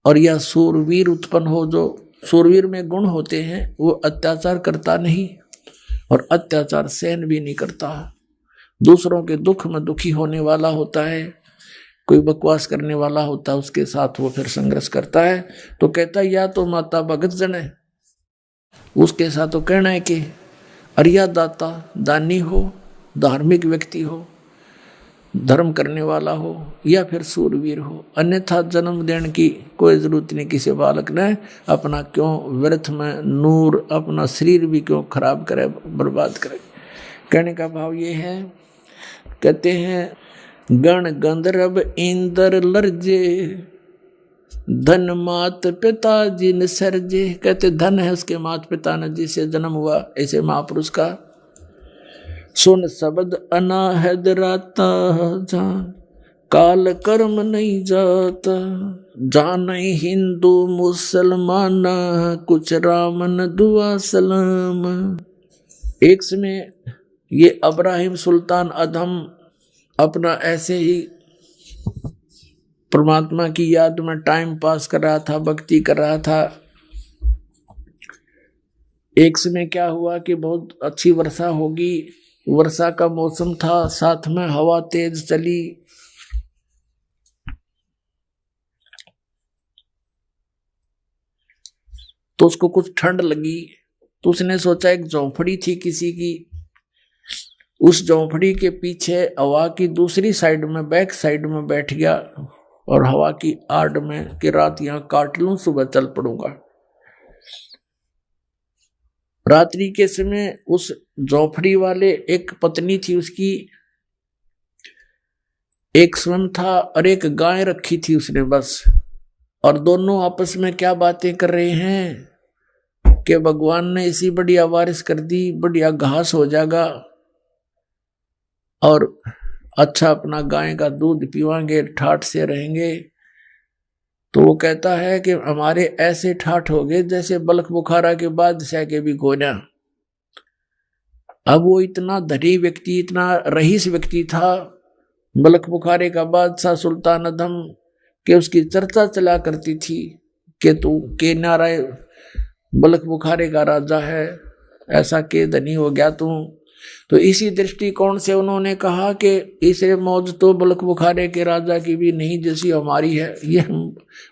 और या सूरवीर उत्पन्न हो। जो सूरवीर में गुण होते हैं वो अत्याचार करता नहीं और अत्याचार सहन भी नहीं करता, दूसरों के दुख में दुखी होने वाला होता है, कोई बकवास करने वाला होता है उसके साथ वो फिर संघर्ष करता है। तो कहता है या तो माता भगत जन है, उसके साथ तो कहना है कि अरिया दाता दानी हो, धार्मिक व्यक्ति हो, धर्म करने वाला हो, या फिर सूरवीर हो, अन्यथा जन्म देने की कोई जरूरत नहीं किसी बालक ने। अपना क्यों व्यर्थ में नूर, अपना शरीर भी क्यों खराब करे, बर्बाद करे। कहने का भाव ये है, कहते हैं गण गंधर्व इंद्र लर्जे, धन मात पिता जिन सरजे। कहते धन है उसके माता पिता ने जिसे जन्म हुआ, ऐसे महापुरुष का। सुन शब्द अनाहद राता, जान काल कर्म नहीं जाता, जान हिंदू मुसलमान, कुछ रामन दुआ सलाम। एक समय ये इब्राहिम सुल्तान अधम अपना ऐसे ही परमात्मा की याद में टाइम पास कर रहा था, भक्ति कर रहा था। एक समय क्या हुआ कि बहुत अच्छी वर्षा होगी, वर्षा का मौसम था, साथ में हवा तेज चली। तो उसको कुछ ठंड लगी, तो उसने सोचा एक झोंपड़ी थी किसी की, उस झोंपड़ी के पीछे हवा की दूसरी साइड में, बैक साइड में बैठ गया और हवा की आड़ में कि रात यहां काट लूं, सुबह चल पड़ूंगा। रात्रि के समय उस झोंपड़ी वाले एक पत्नी थी उसकी, एक स्वयं था और एक गाय रखी थी उसने बस। और दोनों आपस में क्या बातें कर रहे हैं कि भगवान ने ऐसी बढ़िया बारिश कर दी, बढ़िया घास हो जाएगा और अच्छा अपना गाय का दूध पीवांगे, ठाठ से रहेंगे। तो वो कहता है कि हमारे ऐसे ठाठ हो गए जैसे बलख बुखारा के बादशाह के भी गोना। अब वो इतना धनी व्यक्ति, इतना रईस व्यक्ति था, बलख बुखारे का बादशाह सुल्तान अदम, के उसकी चर्चा चला करती थी कि तू के नाराय बलख बुखारे का राजा है, ऐसा के धनी हो गया तू। तो इसी दृष्टिकोण से उन्होंने कहा कि इसे मौज तो बलख बुखारे के राजा की भी नहीं जैसी हमारी है, ये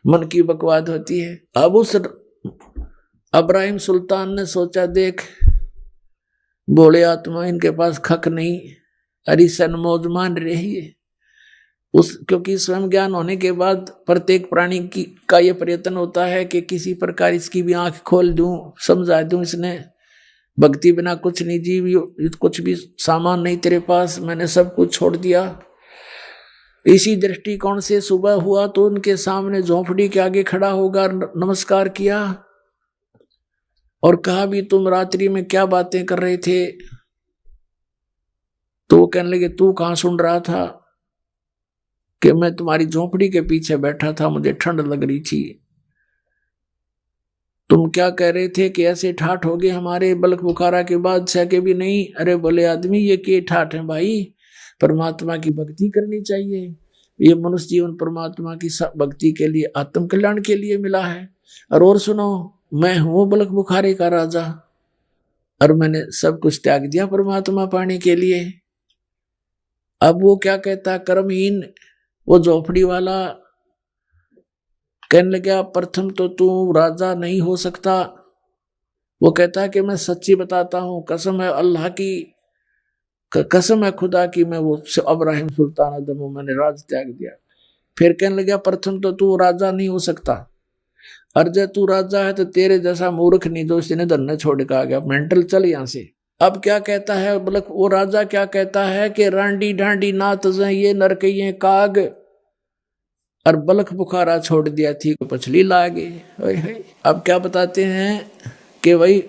मन की बकवाद होती है। अब उस इब्राहिम सुल्तान ने सोचा, देख भोले आत्मा, इनके पास खक नहीं, हरिसन मौज मान रही है। क्योंकि स्वयं ज्ञान होने के बाद प्रत्येक प्राणी का यह प्रयत्न होता है कि किसी प्रकार इसकी भी आंख खोल दूं, समझा दूं। इसने भक्ति बिना कुछ नहीं, जीव कुछ भी सामान नहीं तेरे पास, मैंने सब कुछ छोड़ दिया। इसी दृष्टिकोण से सुबह हुआ तो उनके सामने झोंपड़ी के आगे खड़ा होकर नमस्कार किया और कहा, भी तुम रात्रि में क्या बातें कर रहे थे? तो वो कहने लगे, तू कहां सुन रहा था? कि मैं तुम्हारी झोंपड़ी के पीछे बैठा था, मुझे ठंड लग रही थी। तुम क्या कह रहे थे कि ऐसे ठाठ हो गए हमारे बलख बुखारा के बादशाह के भी नहीं? अरे बोले आदमी, ये के ठाठ है भाई, परमात्मा की भक्ति करनी चाहिए। ये मनुष्य जीवन परमात्मा की भक्ति के लिए, आत्म कल्याण के लिए मिला है। और सुनो, मैं हूं बलख बुखारे का राजा और मैंने सब कुछ त्याग दिया परमात्मा पाने के लिए। अब वो क्या कहता, कर्महीन वो झोपड़ी वाला कहने लगा, प्रथम तो तू राजा नहीं हो सकता। वो कहता है कि मैं सच्ची बताता हूं, कसम है अल्लाह की, कसम है खुदा की, मैं वो इब्राहिम सुल्तान अदम हूं, मैंने राज त्याग दिया। फिर कहने लगा, प्रथम तो तू राजा नहीं हो सकता, और जब तू राजा है तो तेरे जैसा मूर्ख नहीं जो इसने धरने छोड़ के आ गया, मेंटल, चल यहां से। अब क्या कहता है बलख वो राजा, क्या कहता है कि रांडी ढांडी नात ये नरकइये काग, और बलख बुखारा छोड़ दिया थी पछली लागे। अब क्या बताते हैं कि भाई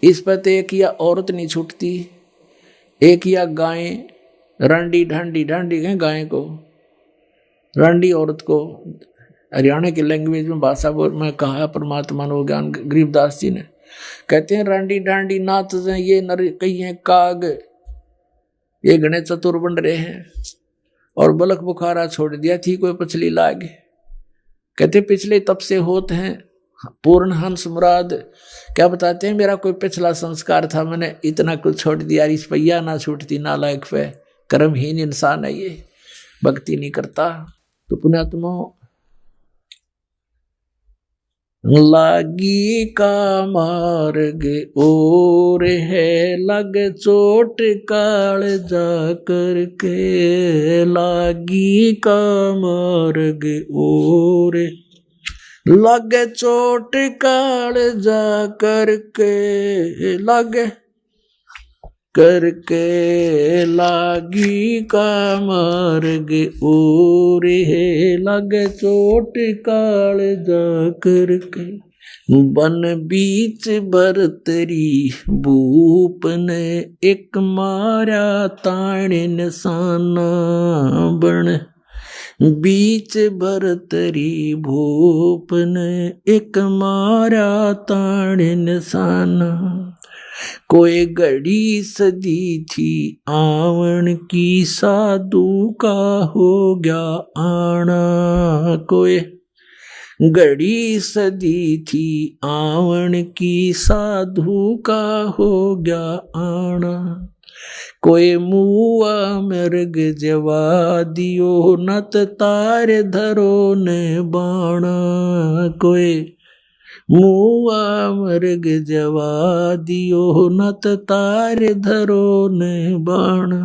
इस पर तो एक या औरत नहीं छूटती, एक या गाय, रांडी ढांडी, ढांडी है गाय को, रांडी औरत को। हरियाणा की लैंग्वेज में भाषा में कहा परमात्मा ने, ज्ञान गरीबदास जी ने, कहते हैं रांडी ढांडी नाथ ये नर कई काग, ये घने चतुर बन रहे हैं। और बलख बुखारा छोड़ दिया थी कोई पछली लाग। कहते पिछले तब से होते हैं पूर्ण हंस मुराद। क्या बताते हैं, मेरा कोई पिछला संस्कार था, मैंने इतना कुछ छोड़ दिया, इस पहिया ना छूटती नालायक पे, कर्महीन इंसान है ये, भक्ति नहीं करता। तो पुण्यात्मा, लागी का मार्ग और है, लग चोट काल जा करके, लागी का मार्ग और लग चोट काल जा करके, लग करके लागी का मार्ग और है, लग चोट काल जा करके, बन बीच बरतरी भूप ने एक मारा ताण निशाना, बन बीच बरतरी भूप ने एक मारा ताण निशाना, कोई घड़ी सदी थी आवन की, साधु का हो गया आना, कोई घड़ी सदी थी आवन की, साधु का हो गया आना, कोई मुआ मृग जवा दियो, नत तार धरो ने बाणा, कोई मुआ मृग जवा दियो, नत तार धरो ने बाणा,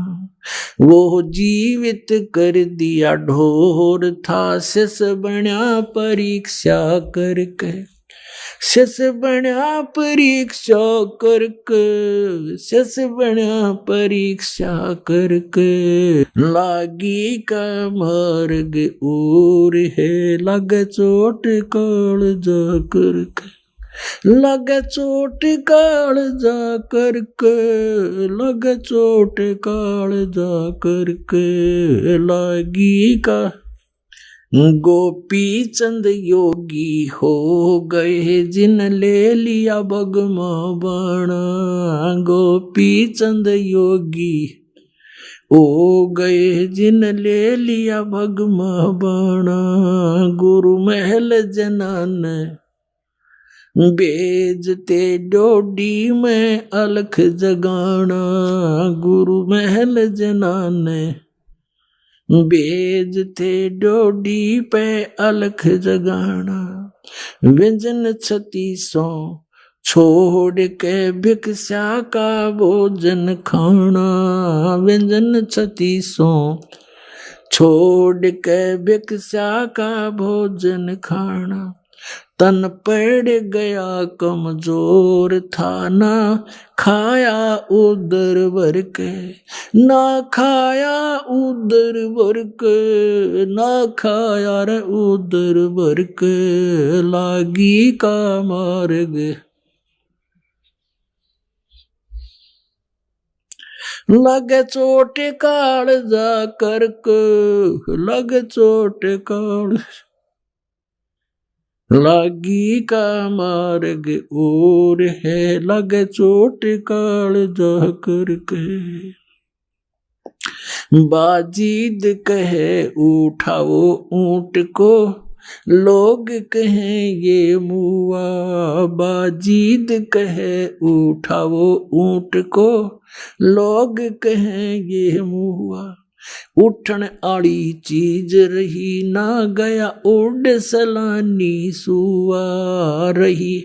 वो जीवित कर दिया ढोर था, शिष बण्या परीक्षा करके, शिष बण्या परीक्षा करके, शिष बण्या परीक्षा करके, लागी का मार्ग और है, लग चोट काल जा करके, लग चोट काल जा करके, लग चोट काल जा करके, लागी का गोपी चंद योगी हो गए जिन ले लिया बगमा बाणा। गोपी चंद योगी हो गए जिन ले लिया बगमा बाणा। गुरु महल जनान बेजते डोडी में अलख जगाना। गुरु महल जनान बेजते डोडी पे अलख जगाना। व्यंजन 3600 छोड़ के भिक्षा का भोजन खाना। व्यंजन 3600 छोड़ के भिक्षा का भोजन खाना। तन पड़ गया कमजोर था ना खाया उदर भर के। ना खाया उदर भर के, ना खाया रे उदर भर के। लागी का मार्ग लगे चोट काल जा करके। लगे चोट काल लागी का मार्ग और है। लगे चोट काल जा करके। बाजीद कहे उठाओ ऊंट को लोग कहें ये मुआ। बाजीद कहे उठाओ ऊंट को लोग कहें ये मुआ। उठन आड़ी चीज रही ना गया उड़ सलानी सुआ। रही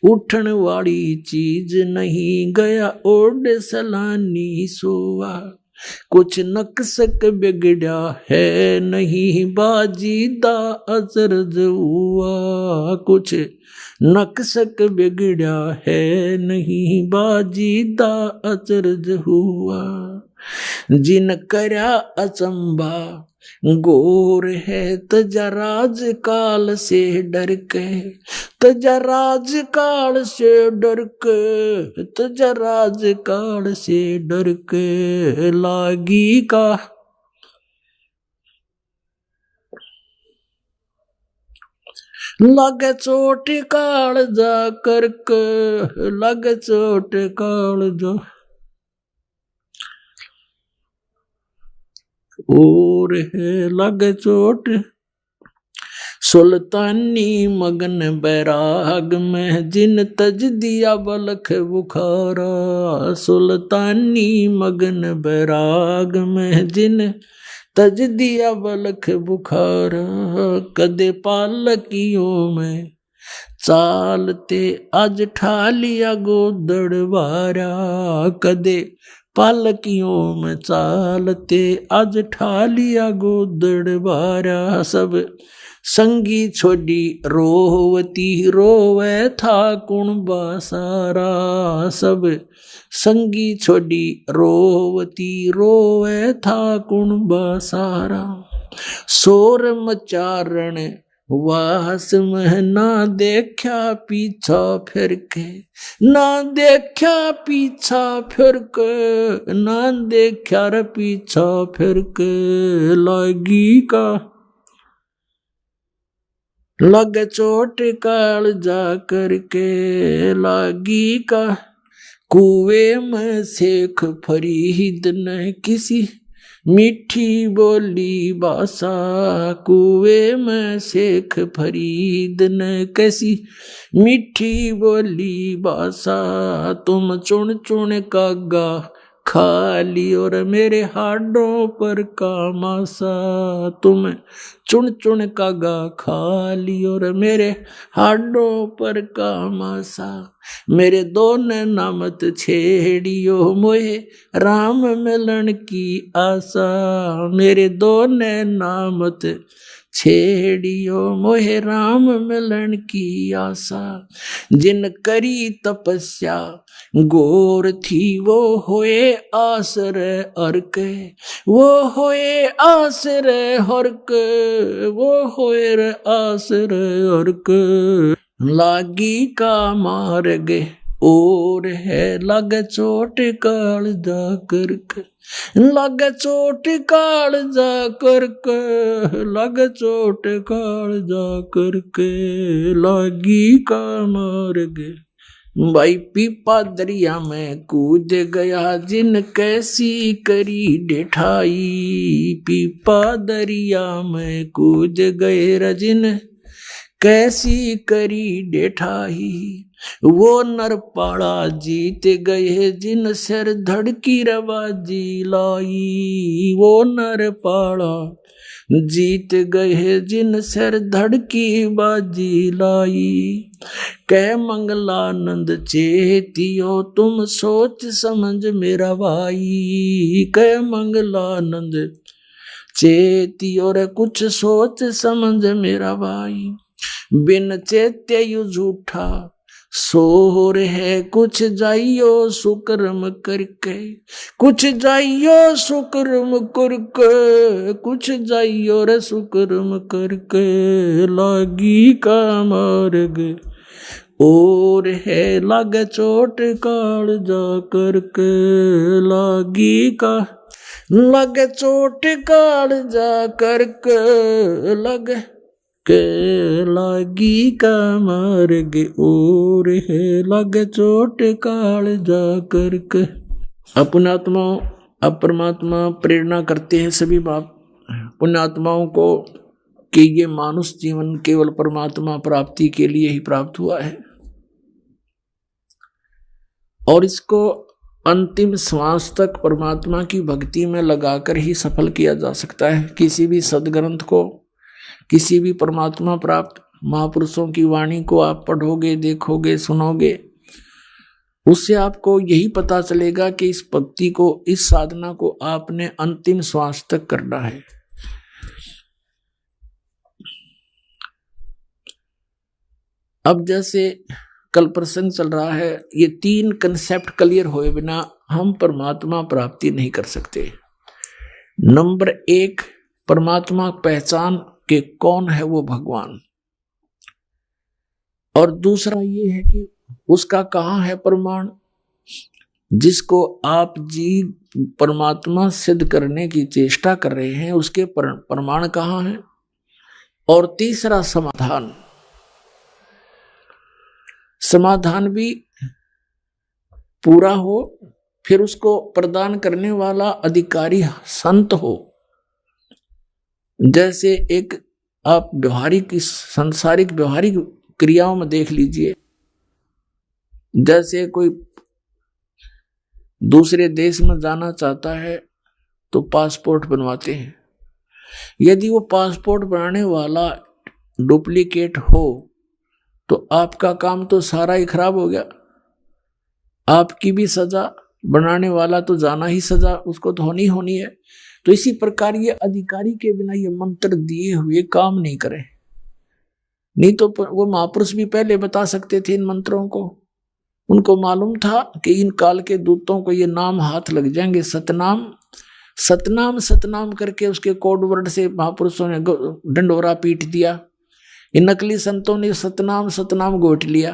उठन वाली चीज नहीं गया उड़ सलानी सुआ। कुछ नक्सक बिगड़ा है नहीं बाजीदा अचरज हुआ। कुछ नक्सक बिगड़ा है नहीं बाजीदा अचरज हुआ। जिन करया अचंबा गोर है तजा राज काल से डर के। तजा राज काल से डर के। तजा राज काल से डर के। लागी का लगे चोट काल जा करके। लगे चोट काल जा और है लगे चोट। सुल्तानी मगन बैराग में जिन तज दिया बलख बुखारा। सुल्तानी मगन बैराग में जिन तज दिया बलख बुखारा। कदे पालकियों में चालते आज ठा लिया गोदड़ बारा। कदे पालकियों में चालते आज ठा लिया गोदड़ बारा। सब संगी छोड़ी रोवती रोवे था कुणबा सारा। सब संगी छोड़ी रोवती रोवे था कुणबा सारा। शोर मचारण वास में ना देखा पीछा फिर के। ना देखा पीछा फिर के। ना देखा रे पीछा फिर के। लागी का लगे चोट काल जा करके। लागी का कुएं में शेख फरीद ने किसी मीठी बोली बासा। कुएं में शेख फरीद ने कैसी मीठी बोली बासा। तुम चुन चुन कागा खा ली और मेरे हाडों पर कामासा। तुम चुन चुन कागा खा ली और मेरे हाडों पर कामासा। मेरे दोनों नामत छेड़ियो मोहे राम मिलन की आशा। मेरे दोनों नामत छेड़ियो मोहे राम मिलन की आशा। जिन करी तपस्या गोर थी वो होए आसरे अर्क। वो होए आसरे हर्क। वो होए रे आसरे अर्क। लागी का मार्ग और है लगे चोट काल जा करके, लगे चोट काल जा करके, लगे चोट काल जा करके, लागी का मार गे। भाई पीपा दरिया में कूद गया जिन कैसी करी डेठाई, पीपा दरिया में कूद गए रजिन कैसी करी डेठाई, वो नरपाड़ा जीत गए जिन सिर धड़की रवाजी लाई, वो नरपाड़ा जीत गए जिन सिर धड़की बाजी लाई। कह मंगलानंद चेतियो तुम सोच समझ मेरा भाई, कह मंगलानंद चेतियो रे कुछ सोच समझ मेरा भाई। बिन चेत्य यु झूठा सोर है कुछ जाइयो सुकर्म करके, कुछ जाइयो सुकर्म करके, कुछ जाइयो रे सुकर्म करके, लागी का मार्ग और है लगे चोट काल जा करके, लागी का लगे चोट काल जा करके, लगे के लागी का मार्ग और है लगे चोट काल जा करके। पुण्यात्माओं, अब परमात्मा प्रेरणा करते हैं सभी बाप पुण्यात्माओं को कि ये मानुष जीवन केवल परमात्मा प्राप्ति के लिए ही प्राप्त हुआ है और इसको अंतिम श्वास तक परमात्मा की भक्ति में लगाकर ही सफल किया जा सकता है। किसी भी सदग्रंथ को, किसी भी परमात्मा प्राप्त महापुरुषों की वाणी को आप पढ़ोगे, देखोगे, सुनोगे, उससे आपको यही पता चलेगा कि इस भक्ति को, इस साधना को आपने अंतिम श्वास तक करना है। अब जैसे कल प्रसंग चल रहा है, ये 3 कंसेप्ट क्लियर हुए बिना हम परमात्मा प्राप्ति नहीं कर सकते। नंबर 1, परमात्मा पहचान कि कौन है वो भगवान, और दूसरा ये है कि उसका कहाँ है प्रमाण जिसको आप जी परमात्मा सिद्ध करने की चेष्टा कर रहे हैं, उसके प्रमाण कहाँ है। और तीसरा समाधान, समाधान भी पूरा हो, फिर उसको प्रदान करने वाला अधिकारी संत हो। जैसे एक आप व्यवहारिक, सांसारिक व्यवहारिक क्रियाओं में देख लीजिए, जैसे कोई दूसरे देश में जाना चाहता है तो पासपोर्ट बनवाते हैं। यदि वो पासपोर्ट बनाने वाला डुप्लीकेट हो तो आपका काम तो सारा ही खराब हो गया, आपकी भी सजा, बनाने वाला तो जाना ही सजा उसको तो होनी है। तो इसी प्रकार ये अधिकारी के बिना ये मंत्र दिए हुए काम नहीं करे। नहीं तो वो महापुरुष भी पहले बता सकते थे इन मंत्रों को, उनको मालूम था कि इन काल के दूतों को ये नाम हाथ लग जाएंगे। सतनाम सतनाम सतनाम करके उसके कोड वर्ड से महापुरुषों ने डंडोरा पीट दिया। इन नकली संतों ने सतनाम सतनाम गोट लिया।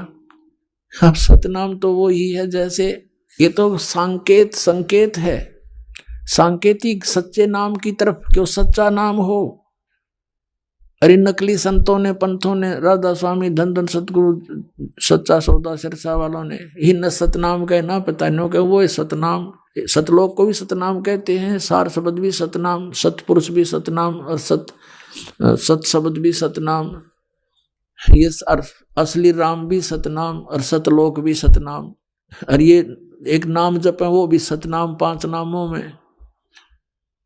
अब सतनाम तो वो ही है, जैसे ये तो संकेत है, सांकेतिक सच्चे नाम की तरफ, क्यों सच्चा नाम हो। अरे नकली संतों ने, पंथों ने, राधा स्वामी, धन धन सतगुरु, सच्चा सौदा सिरसा वालों ने ही न सतनाम कहे ना पता नो कहे, वो सतनाम, सतलोक को भी सतनाम कहते हैं, सार शब्द भी सतनाम, सतपुरुष भी सतनाम, और सत शब्द भी सतनाम, ये असली राम भी सतनाम और सतलोक भी सतनाम। और ये एक नाम जप है वो भी सतनाम, 5 नामों में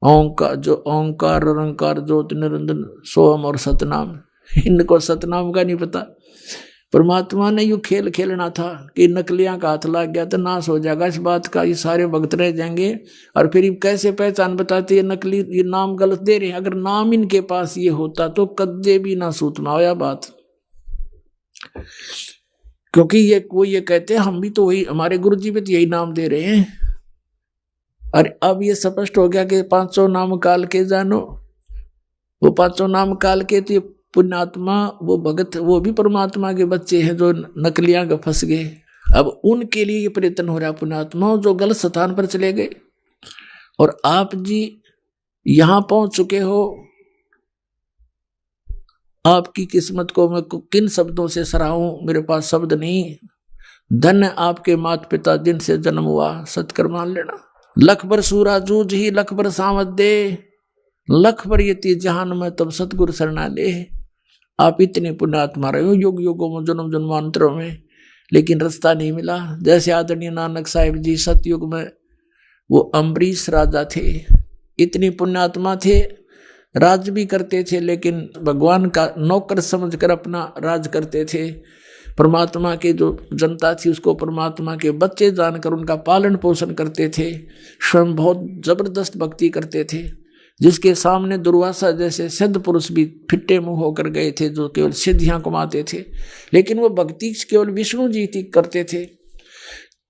ओंकार, जो ओंकार, निरंकार, ज्योति निरंजन, सोहम और सतनाम, इनको सतनाम का नहीं पता। परमात्मा ने यू खेल खेलना था कि नकलियां का हाथ लग गया तो नाश हो जाएगा इस बात का, ये सारे भक्त रह जाएंगे। और फिर कैसे पहचान बताते ये नकली, ये नाम गलत दे रहे हैं। अगर नाम इनके पास ये होता तो कद्दे भी ना सूत में आया बात, क्योंकि ये कहते हैं हम भी तो वही, हमारे गुरु जी भी तो यही नाम दे रहे हैं। और अब ये स्पष्ट हो गया कि 500 नाम काल के जानो, वो 500 नाम काल के, तो पुण्यात्मा वो भगत वो भी परमात्मा के बच्चे हैं जो नकलियां का फंस गए। अब उनके लिए ये प्रयत्न हो रहा है पुण्यात्माओं जो गलत स्थान पर चले गए, और आप जी यहां पहुंच चुके हो। आपकी किस्मत को मैं किन शब्दों से सराहूं, मेरे पास शब्द नहीं। धन्य आपके माता पिता जिनसे जन्म हुआ, सत्कर्म मान लेना। लख बर सूरा जूझ ही लख बर सामत दे, लख बर यति जहान में तब सतगुरु शरणा ले। आप इतने पुण्यात्मा रहे हो युग युगों में, जन्म जन्मांतरों में, लेकिन रास्ता नहीं मिला। जैसे आदरणीय नानक साहिब जी सतयुग में वो अम्बरीश राजा थे, इतनी पुण्यात्मा थे, राज भी करते थे, लेकिन भगवान का नौकर समझकर अपना राज करते थे। परमात्मा के जो जनता थी उसको परमात्मा के बच्चे जानकर उनका पालन पोषण करते थे। स्वयं बहुत जबरदस्त भक्ति करते थे, जिसके सामने दुर्वासा जैसे सिद्ध पुरुष भी फिट्टे मुंह होकर गए थे, जो केवल सिद्धियां कमाते थे, लेकिन वो भक्ति केवल विष्णु जी की करते थे।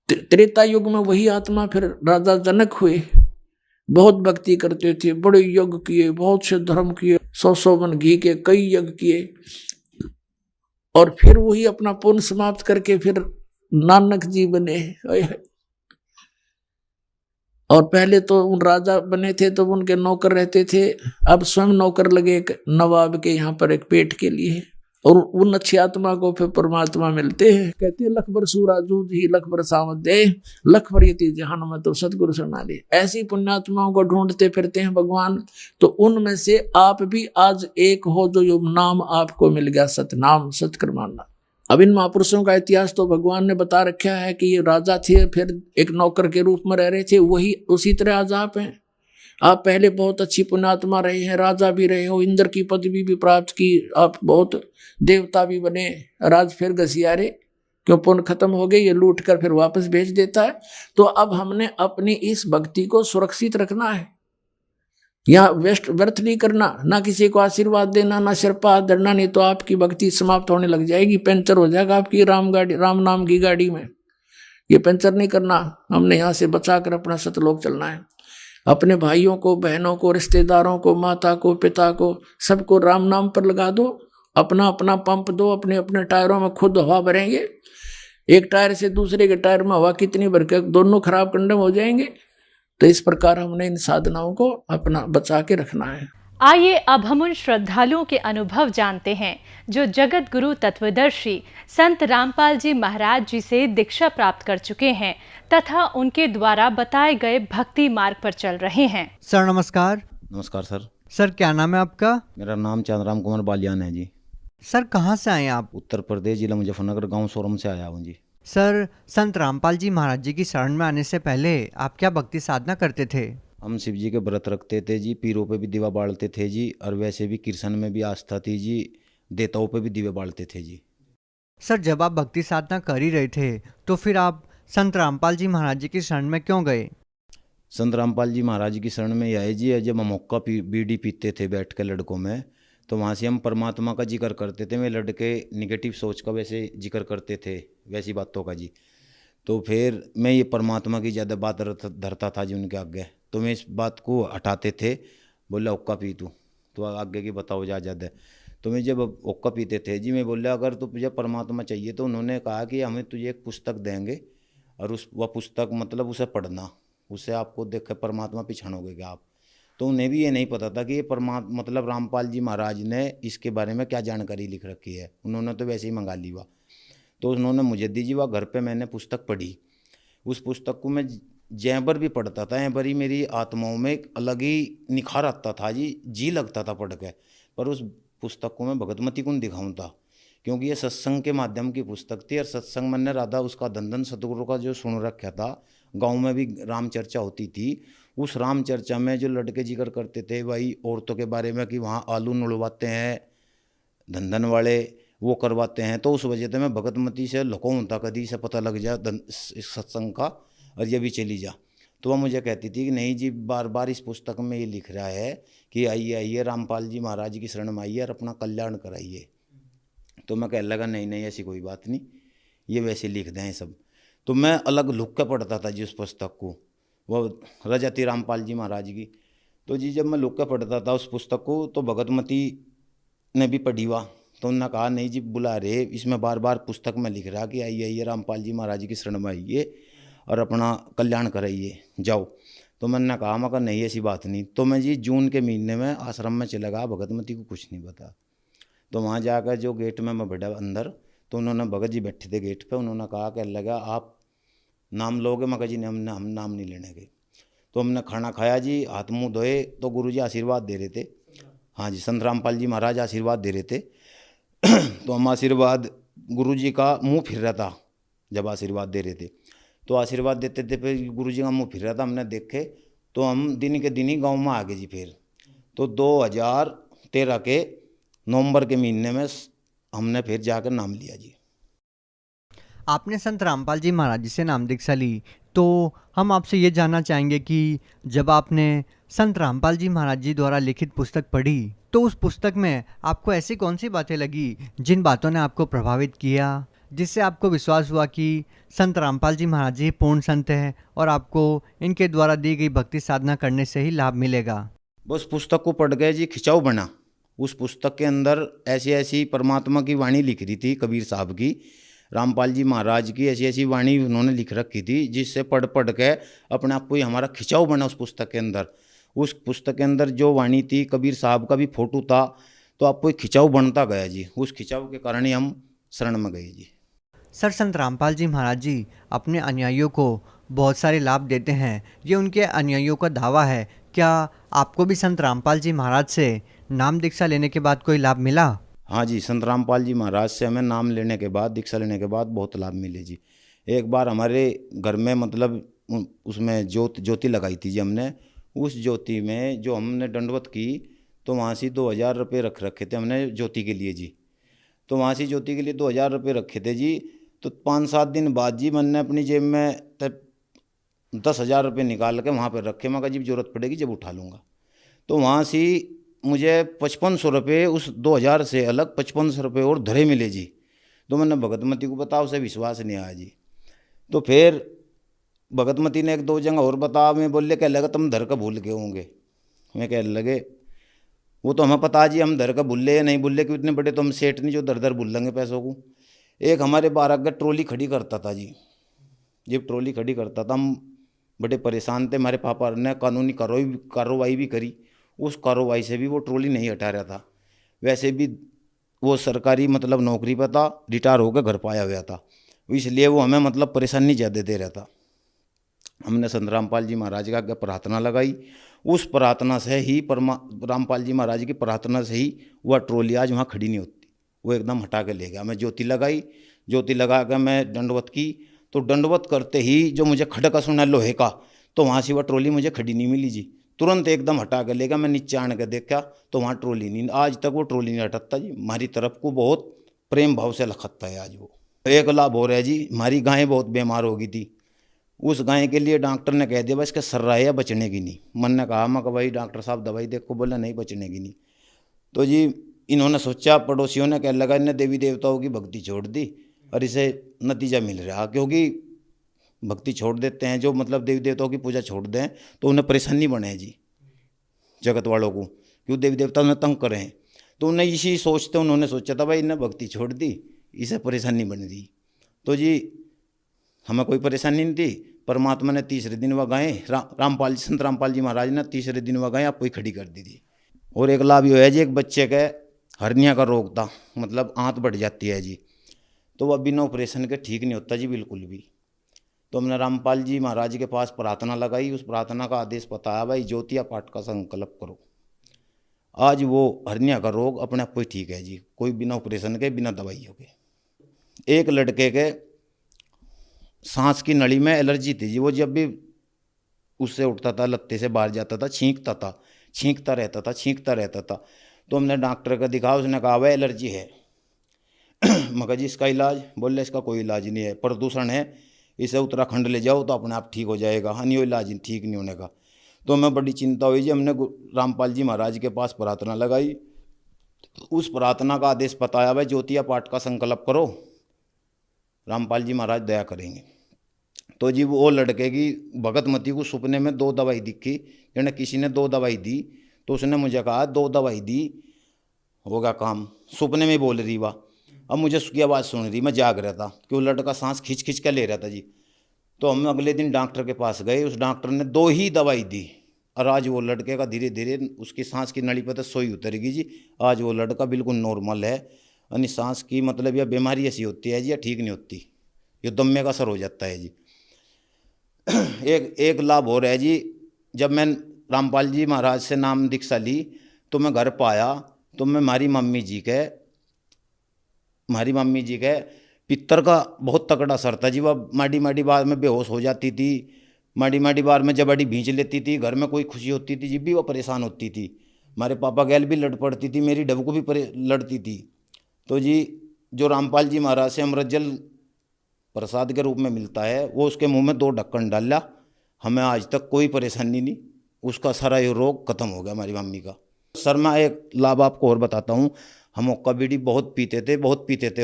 त्रेता युग में वही आत्मा फिर राजा जनक हुए, बहुत भक्ति करते थे, बड़े यज्ञ किए, बहुत से धर्म किए, 100 मन घी के कई यज्ञ किए, और फिर वही अपना पुण्य समाप्त करके फिर नानक जी बने। और पहले तो उन राजा बने थे तो उनके नौकर रहते थे, अब स्वयं नौकर लगे एक नवाब के यहाँ पर एक पेट के लिए, और उन अच्छी आत्मा को फिर परमात्मा मिलते हैं। कहते हैं लख बर सूरा जूझ ही लख बर सामत दे, लख बर यति जहान में तो सतगुरु शरणा ले। ऐसी पुण्यात्माओं को ढूंढते फिरते हैं भगवान। तो उनमें से आप भी आज एक हो जो यो नाम आपको मिल गया, सतनाम, सत्कर्म मानना। अब इन महापुरुषों का इतिहास तो भगवान ने बता रखा है कि ये राजा थे, फिर एक नौकर के रूप में रह रहे थे, वही उसी तरह आज आप हैं। आप पहले बहुत अच्छी पुण्यात्मा रहे हैं, राजा भी रहे हो, इंद्र की पदवी भी प्राप्त की, आप बहुत देवता भी बने, राज फिर घसियारे, क्यों पुण्य खत्म हो गए, ये लूट कर फिर वापस भेज देता है। तो अब हमने अपनी इस भक्ति को सुरक्षित रखना है, या व्यर्थ नहीं करना, ना किसी को आशीर्वाद देना, ना सिर पर हाथ धरना, नहीं तो आपकी भक्ति समाप्त होने लग जाएगी, पंचर हो जाएगा आपकी राम नाम की गाड़ी में। ये पंचर नहीं करना, हमने यहाँ से बचाकर अपना सतलोक चलना है। अपने भाइयों को, बहनों को, रिश्तेदारों को, माता को, पिता को, सबको राम नाम पर लगा दो, अपना अपना पंप दो, अपने अपने टायरों में खुद हवा भरेंगे। एक टायर से दूसरे के टायर में हवा कितनी भर के दोनों खराब कंडम हो जाएंगे। तो इस प्रकार हमने इन साधनाओं को अपना बचा के रखना है। आइए अब हम उन श्रद्धालुओं के अनुभव जानते हैं जो जगत गुरु तत्वदर्शी संत रामपाल जी महाराज जी से दीक्षा प्राप्त कर चुके हैं तथा उनके द्वारा बताए गए भक्ति मार्ग पर चल रहे हैं। सर नमस्कार। नमस्कार सर। सर क्या नाम है आपका? मेरा नाम चंद्राम कुमार बालियान है जी। सर कहाँ से आए आप? उत्तर प्रदेश, जिला मुजफ्फरनगर, गांव सोरम से आया हूँ जी। सर संत रामपाल जी महाराज जी की शरण में आने से पहले आप क्या भक्ति साधना करते थे? हम शिव जी के व्रत रखते थे जी, पीरों पे भी दीवा बालते थे जी, और वैसे भी कृष्ण में भी आस्था थी जी, देवताओं पे भी दीवे बालते थे जी। सर जब आप भक्ति साधना कर ही रहे थे तो फिर आप संत रामपाल जी महाराज जी की शरण में क्यों गए? संत रामपाल जी महाराज की शरण में आए जी, जब हम हुक्का बीड़ी पीते थे बैठ के लड़कों में, तो वहाँ से हम परमात्मा का जिक्र करते थे। वे लड़के निगेटिव सोच का वैसे जिक्र करते थे, वैसी बातों का जी। तो फिर मैं ये परमात्मा की ज़्यादा बात धरता था जी उनके आगे, तो मैं इस बात को हटाते थे। बोला हुक्का पी तू, तो आगे की बताओ ज़्यादा। तो मैं जब हुक्का पीते थे जी, मैं बोला अगर तुझे परमात्मा चाहिए तो उन्होंने कहा कि हमें तुझे एक पुस्तक देंगे, और वह पुस्तक मतलब उसे पढ़ना, उससे आपको देख कर परमात्मा पहचानोगे क्या आप। तो उन्हें भी ये नहीं पता था कि ये परमात्मा मतलब रामपाल जी महाराज ने इसके बारे में क्या जानकारी लिख रखी है, उन्होंने तो वैसे ही मंगा ली वह। तो उन्होंने मुझे दी जी, वह घर पे मैंने पुस्तक पढ़ी। उस पुस्तक को मैं जहाँ पर भी पढ़ता था, यहाँ पर ही मेरी आत्माओं में एक अलग ही निखार आता था जी लगता था पढ़ के। पर उस पुस्तक को मैं भगतमती को दिखाऊँ था, क्योंकि ये सत्संग के माध्यम की पुस्तक थी, और सत्संग मैंने राधा उसका धन सतगुरु का जो सुन रखा था, गाँव में भी राम चर्चा होती थी। उस राम चर्चा में जो लड़के जिक्र करते थे वही औरतों के बारे में कि वहाँ आलू नुड़वाते हैं धन वाले, वो करवाते हैं। तो उस वजह से मैं भगतमती से लुकाऊँ था, कभी से पता लग जा सत्संग का और ये भी चली जा। तो वह मुझे कहती थी कि नहीं जी, बार बार इस पुस्तक में ये लिख रहा है कि आइए आइए रामपाल जी महाराज की शरण में आइए और अपना कल्याण कराइए। तो मैं कहने लगा नहीं ऐसी कोई बात नहीं, ये वैसे लिख दें सब। तो मैं अलग लुक के पढ़ता था जी उस पुस्तक को, वो रजती रामपाल जी महाराज की। तो जी जब मैं लुक के पढ़ता था उस पुस्तक को, तो भगतमती ने भी पढ़ी हुआ, तो उन्होंने कहा नहीं जी बुला रहे, इसमें बार बार पुस्तक में लिख रहा कि आइए आइए रामपाल जी महाराज की शरण में आइए और अपना कल्याण कराइए जाओ। तो मैंने कहा मगर नहीं ऐसी बात नहीं। तो मैं जी जून के महीने में आश्रम में चला गया, भगतमती को कुछ नहीं पता। तो वहाँ जाकर जो गेट में मैं बैठा अंदर, तो उन्होंने भगत जी बैठे थे गेट पे, उन्होंने कहा कि लगा आप नाम लोगे? मगर जी ने हम नाम नहीं लेने के। तो हमने खाना खाया जी, हाथ मुँह धोए, तो गुरुजी आशीर्वाद दे रहे थे। हाँ जी, संत रामपाल जी महाराज आशीर्वाद दे रहे थे। तो हम आशीर्वाद, गुरुजी का मुंह फिर रहा था जब आशीर्वाद दे रहे थे, तो आशीर्वाद देते थे, फिर गुरुजी का मुंह फिर रहा था, हमने देखे तो हम दिन के दिन ही गांव में आ गए जी। फिर तो 2013 के नवंबर के महीने में हमने फिर जाकर नाम लिया जी। आपने संत रामपाल जी महाराज जी से नाम दीक्षा ली, तो हम आपसे ये जानना चाहेंगे कि जब आपने संत रामपाल जी महाराज जी द्वारा लिखित पुस्तक पढ़ी, तो उस पुस्तक में आपको ऐसी कौन सी बातें लगी जिन बातों ने आपको प्रभावित किया, जिससे आपको विश्वास हुआ कि संत रामपाल जी महाराज जी पूर्ण संत हैं और आपको इनके द्वारा दी गई भक्ति साधना करने से ही लाभ मिलेगा? बस पुस्तक को पढ़ गए जी, खिंचाव बना। उस पुस्तक के अंदर ऐसी ऐसी परमात्मा की वाणी लिख रही थी, कबीर साहब की, रामपाल जी महाराज की ऐसी ऐसी वाणी उन्होंने लिख रखी थी, जिससे पढ़ पढ़ के अपने आप को ही हमारा खिंचाव बना उस पुस्तक के अंदर। उस पुस्तक के अंदर जो वाणी थी, कबीर साहब का भी फोटो था, तो आपको एक खिंचाव बनता गया जी। उस खिंचाव के कारण ही हम शरण में गए जी। सर, संत रामपाल जी महाराज जी अपने अनुयायियों को बहुत सारे लाभ देते हैं, ये उनके अनुयायियों का दावा है। क्या आपको भी संत रामपाल जी महाराज से नाम दीक्षा लेने के बाद कोई लाभ मिला? हाँ जी, संत रामपाल जी महाराज से हमें नाम लेने के बाद, दीक्षा लेने के बाद बहुत लाभ मिले जी। एक बार हमारे घर में मतलब उसमें ज्योति लगाई थी जी हमने। उस ज्योति में जो हमने दंडवत की, तो वहाँ से 2000 रुपये रख रखे थे हमने ज्योति के लिए जी। तो वहाँ से ज्योति के लिए 2000 रुपये रखे थे जी। तो 5-7 दिन बाद जी मैंने अपनी जेब में तब 10,000 रुपये निकाल के वहाँ पर रखे। मैं कहा जब जरूरत पड़ेगी जब उठा लूँगा। तो वहाँ से मुझे 5500 रुपये, उस 2000 से अलग 5500 रुपये और धरे मिले जी। तो मैंने भगतमती को बताया, उसे विश्वास नहीं आया जी। तो फिर भगतमती ने 1-2 जगह और बताया, मैं बोले कह लगा तुम धर का भूल गए होंगे। मैं कह लगे वो तो हमें पता जी, हम धर का भूल ले या नहीं भूल ले, कि इतने बड़े तो हम सेठ नहीं जो दर दर भूल लेंगे पैसों को। एक हमारे 12 का ट्रॉली खड़ी करता था जी। जब ट्रॉली खड़ी करता था हम बड़े परेशान थे। हमारे पापा ने कानूनी कार्रवाई भी करी, उस कार्रवाई से भी वो ट्रॉली नहीं हटा रहा था। वैसे भी वो सरकारी मतलब नौकरी पर था, रिटायर होकर घर पाया हुआ था, इसलिए वो हमें मतलब परेशानी ज़्यादा दे रहा था। हमने संत रामपाल जी महाराज का आगे प्रार्थना लगाई। उस प्रार्थना से ही रामपाल जी महाराज की प्रार्थना से ही वह ट्रॉली आज वहाँ खड़ी नहीं होती, वो एकदम हटा के ले गया। मैं ज्योति लगाई, ज्योति लगा कर मैं दंडवत की, तो दंडवत करते ही जो मुझे खड़का सुना लोहे का, तो वहाँ से वह ट्रॉली मुझे खड़ी नहीं मिली जी। तुरंत एकदम हटा के ले गया। मैं नीचे आने के देखा तो वहाँ ट्रॉली नहीं, आज तक वो ट्रॉली नहीं हटाता जी। हमारी तरफ को बहुत प्रेम भाव से लखता है आज वो। एक लाभ हो रहा है जी, हमारी गायें बहुत बीमार हो गई थी। उस गाय के लिए डॉक्टर ने कह दिया बस इसका सर्रा है, बचने की नहीं। मन ने कहा मैं भाई डॉक्टर साहब दवाई देखो, बोला नहीं बचने की नहीं। तो जी इन्होंने सोचा, पड़ोसियों ने कह लगा इन्हें देवी देवताओं की भक्ति छोड़ दी और इसे नतीजा मिल रहा। क्योंकि भक्ति छोड़ देते हैं, जो मतलब देवी देवताओं की पूजा छोड़ दें तो उन्हें परेशानी बने जी जगत वालों को, क्यों देवी देवता उन्हें तंग करें। तो उन्हें इसी सोचते उन्होंने सोचा था भाई इन्हें भक्ति छोड़ दी, इसे परेशानी बन रही। तो जी हमें कोई परेशानी नहीं थी। परमात्मा ने तीसरे दिन वह गायें संत रामपाल जी महाराज ने तीसरे दिन वह गायें आपको ही खड़ी कर दी थी। और एक लाभ ये है जी, एक बच्चे के हर्निया का रोग था, मतलब आंत बढ़ जाती है जी, तो वह बिना ऑपरेशन के ठीक नहीं होता जी बिल्कुल भी। तो हमने रामपाल जी महाराज के पास प्रार्थना लगाई। उस प्रार्थना का आदेश बताया भाई ज्योतिया पाठ का संकल्प करो। आज वो हर्निया का रोग अपने आप को ही ठीक है जी, कोई बिना ऑपरेशन के, बिना दवाइयों के। एक लड़के के सांस की नली में एलर्जी थी जी, वो जब भी उससे उठता था लत्ते से बाहर जाता था छींकता रहता था। तो हमने डॉक्टर का दिखा, उसने कहा वह एलर्जी है। मगर जी इसका इलाज, बोले इसका कोई इलाज नहीं है, प्रदूषण है, इसे उत्तराखंड ले जाओ तो अपने आप ठीक हो जाएगा। हाँ, नहीं इलाज ठीक नहीं होने का। तो हमें बड़ी चिंता हुई जी। हमने रामपाल जी महाराज के पास प्रार्थना लगाई। उस प्रार्थना का आदेश बताया भाई ज्योतिया पाठ का संकल्प करो, रामपाल जी महाराज दया करेंगे। तो जी वो लड़के की भगतमती को सपने में 2 दवाई दिखी, यानी किसी ने 2 दवाई दी। तो उसने मुझे कहा 2 दवाई दी हो गया काम, सपने में बोल रही वाह। अब मुझे उसकी आवाज़ सुन रही, मैं जाग रहा था कि वो लड़का सांस खींच खींच के ले रहा था जी। तो हम अगले दिन डॉक्टर के पास गए, उस डॉक्टर ने 2 ही दवाई दी और आज वो लड़के का धीरे धीरे उसकी सांस की नली पर तो सोई उतरेगी जी। आज वो लड़का बिल्कुल नॉर्मल है। यानी सांस की मतलब यह बीमारी ऐसी होती है जी, या ठीक नहीं होती, ये दम्मे का असर हो जाता है जी। एक लाभ हो रहा है जी, जब मैं रामपाल जी महाराज से नाम दीक्षा ली तो मैं घर पाया तो मैं हमारी मम्मी जी के पित्तर का बहुत तगड़ा असर था जी। वह माड़ी बार में बेहोश हो जाती थी, माड़ी बार में जबड़ी भींच लेती थी, घर में कोई खुशी होती थी जी भी वो परेशान होती थी। हमारे पापा गैल भी लड़ पड़ती थी, मेरी डबकू भी लड़ती थी। तो जी जो रामपाल जी महाराज से अमृत जल प्रसाद के रूप में मिलता है, वो उसके मुंह में 2 ढक्कन डाला, हमें आज तक कोई परेशानी नहीं, उसका सारा ये रोग खत्म हो गया हमारी मम्मी का। सर मैं एक लाभ आपको और बताता हूँ। हम हुक्का बीड़ी बहुत पीते थे।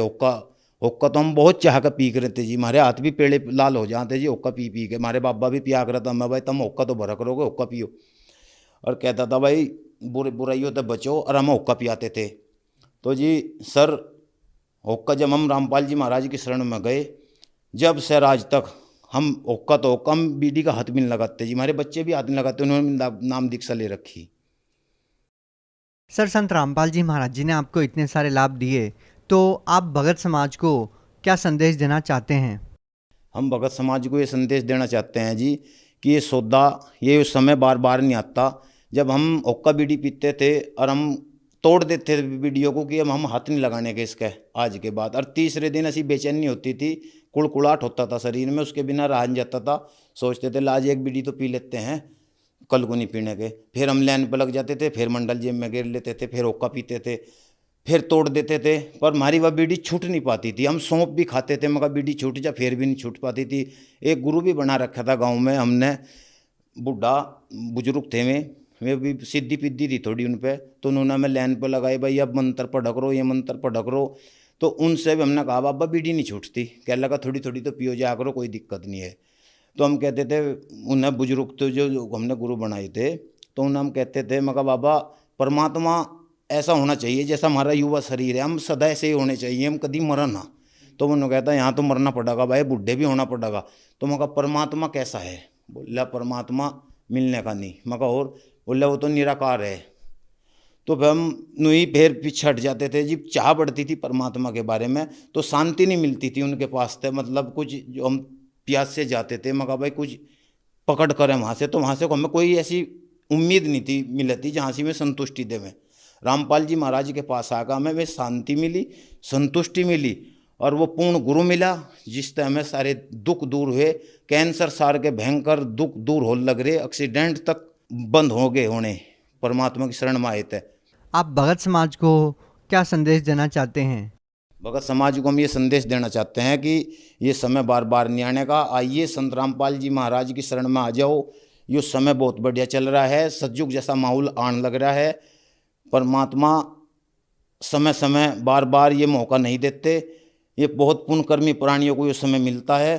हुक्का तो हम बहुत चाह कर पी रहे थे जी, हमारे हाथ भी पेड़े लाल हो जाते जी हुक्का पी के। हमारे बाबा भी पिया कर था, मैं भाई तुम हुक्का तो भरा करोगे, हुक्का पियो। और कहता था भाई बुराइयों से बचो, और हम हुक्का पियाते थे। तो जी सर हुक्का जब हम रामपाल जी महाराज की शरण में गए, जब सर आज तक हम हुक्का तो हुक्का, हम बीड़ी का हाथ भी नहीं लगाते जी, हमारे बच्चे भी हाथ नहीं लगाते, उन्होंने नाम दीक्षा ले रखी। सर संत रामपाल जी महाराज जी ने आपको इतने सारे लाभ दिए, तो आप भगत समाज को क्या संदेश देना चाहते हैं? हम भगत समाज को ये संदेश देना चाहते हैं जी कि ये सौदा ये उस समय बार बार नहीं आता जब हम हुक्का बीड़ी पीते थे और हम तोड़ देते थे बीड़ियों को कि हम हाथ नहीं लगाने के इसके आज के बाद। और तीसरे दिन ऐसी बेचैनी होती थी, कुड़कुड़ाहट होता था शरीर में, उसके बिना रहा नहीं जाता था। सोचते थे आज एक बीड़ी तो पी लेते हैं, कल को नहीं पीने के। फिर हम लाइन पर लग जाते थे, फिर मंडल जेब में घेर लेते थे, फिर हुक्का पीते थे, फिर तोड़ देते थे। पर हमारी वह बीड़ी छूट नहीं पाती थी। हम सौंप भी खाते थे मगर बीड़ी छूट जा, फिर भी नहीं छूट पाती थी। एक गुरु भी बना रखा था गांव में हमने, बूढ़ा बुजुर्ग थे वे भी सिद्धि पिद्धि थी थोड़ी उन पर, तो उन्होंने हमें लाइन पर लगाई, भाई अब मंत्र पढ़ करो, ये मंत्र पढ़ करो। तो उनसे भी हमने कहा बाबा बीड़ी नहीं छूटती, कह लगा थोड़ी थोड़ी तो पियो जाया करो, कोई दिक्कत नहीं है। तो हम कहते थे उन्हें, बुजुर्ग तो जो हमने गुरु बनाए थे, तो उन्हें हम कहते थे मगर बाबा परमात्मा ऐसा होना चाहिए जैसा हमारा युवा शरीर है, हम सदा ऐसे ही होने चाहिए, हम कभी मरा ना। तो उन्होंने कहता यहाँ तो मरना पड़ेगा भाई, बूढ़े भी होना पड़ेगा। तो मगर परमात्मा कैसा है? बोला परमात्मा मिलने का नहीं, मगर और बोला वो तो निराकार है। तो फिर हम नुई फिर पीछे हट जाते थे जी। चाह बढ़ती थी परमात्मा के बारे में, तो शांति नहीं मिलती थी उनके पास थे, मतलब कुछ जो हम प्यास से जाते थे मगर भाई कुछ पकड़ करें वहाँ से, तो वहाँ से हमें कोई ऐसी उम्मीद नहीं थी मिलती जहाँ से हमें संतुष्टि देवें। रामपाल जी महाराज के पास आकर हमें वे शांति मिली, संतुष्टि मिली, और वो पूर्ण गुरु मिला जिससे हमें सारे दुख दूर हुए। कैंसर सार के भयंकर दुख दूर हो लग रहे, एक्सीडेंट तक बंद हो गए होने, परमात्मा की शरण में आए थे। आप भगत समाज को क्या संदेश देना चाहते हैं? भगत समाज को हम ये संदेश देना चाहते हैं कि ये समय बार बार नहीं आने का। आइए संत रामपाल जी महाराज की शरण में आ जाओ, ये समय बहुत बढ़िया चल रहा है, सतयुग जैसा माहौल आने लग रहा है। परमात्मा समय समय बार बार ये मौका नहीं देते, ये बहुत पुण्यकर्मी प्राणियों को ये समय मिलता है।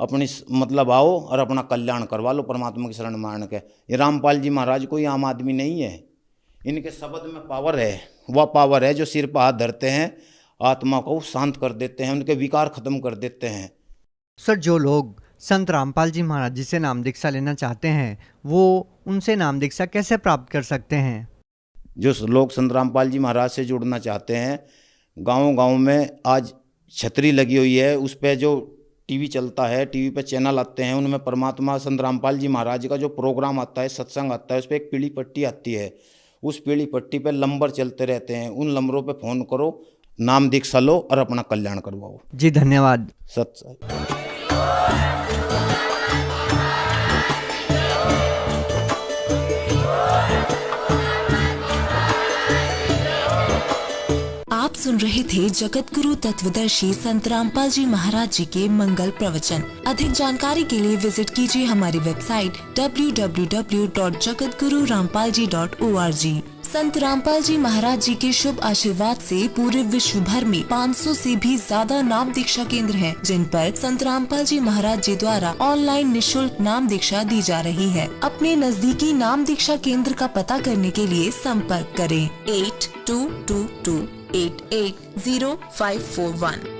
अपनी मतलब आओ और अपना कल्याण करवा लो परमात्मा की शरण में आने के। ये रामपाल जी महाराज कोई आम आदमी नहीं है, इनके शब्द में पावर है। वह पावर है जो सिर पर हाथ धरते हैं, आत्मा को शांत कर देते हैं, उनके विकार खत्म कर देते हैं। सर जो लोग संत रामपाल जी महाराज जी से नाम दीक्षा लेना चाहते हैं, वो उनसे नाम दीक्षा कैसे प्राप्त कर सकते हैं? जो लोग संत रामपाल जी महाराज से जुड़ना चाहते हैं, गांव-गांव में आज छतरी लगी हुई है, उस पर जो टीवी चलता है, टीवी पे चैनल आते हैं, उनमें परमात्मा संत रामपाल जी महाराज का जो प्रोग्राम आता है, सत्संग आता है, उस पर एक पीली पट्टी आती है। उस पीली पट्टी पे नंबर चलते रहते हैं, उन नंबरों पे फ़ोन करो, नाम दीक्षा लो और अपना कल्याण करवाओ। जी धन्यवाद। सत्संग। आप सुन रहे थे जगत गुरु तत्वदर्शी संत रामपाल जी महाराज जी के मंगल प्रवचन। अधिक जानकारी के लिए विजिट कीजिए हमारी वेबसाइट www.jagatgururampalji.org। संत रामपाल जी महाराज जी के शुभ आशीर्वाद से पूरे विश्व भर में 500 से भी ज्यादा नाम दीक्षा केंद्र हैं, जिन पर संत रामपाल जी महाराज जी द्वारा ऑनलाइन निशुल्क नाम दीक्षा दी जा रही है। अपने नजदीकी नाम दीक्षा केंद्र का पता करने के लिए संपर्क करें 8222880541।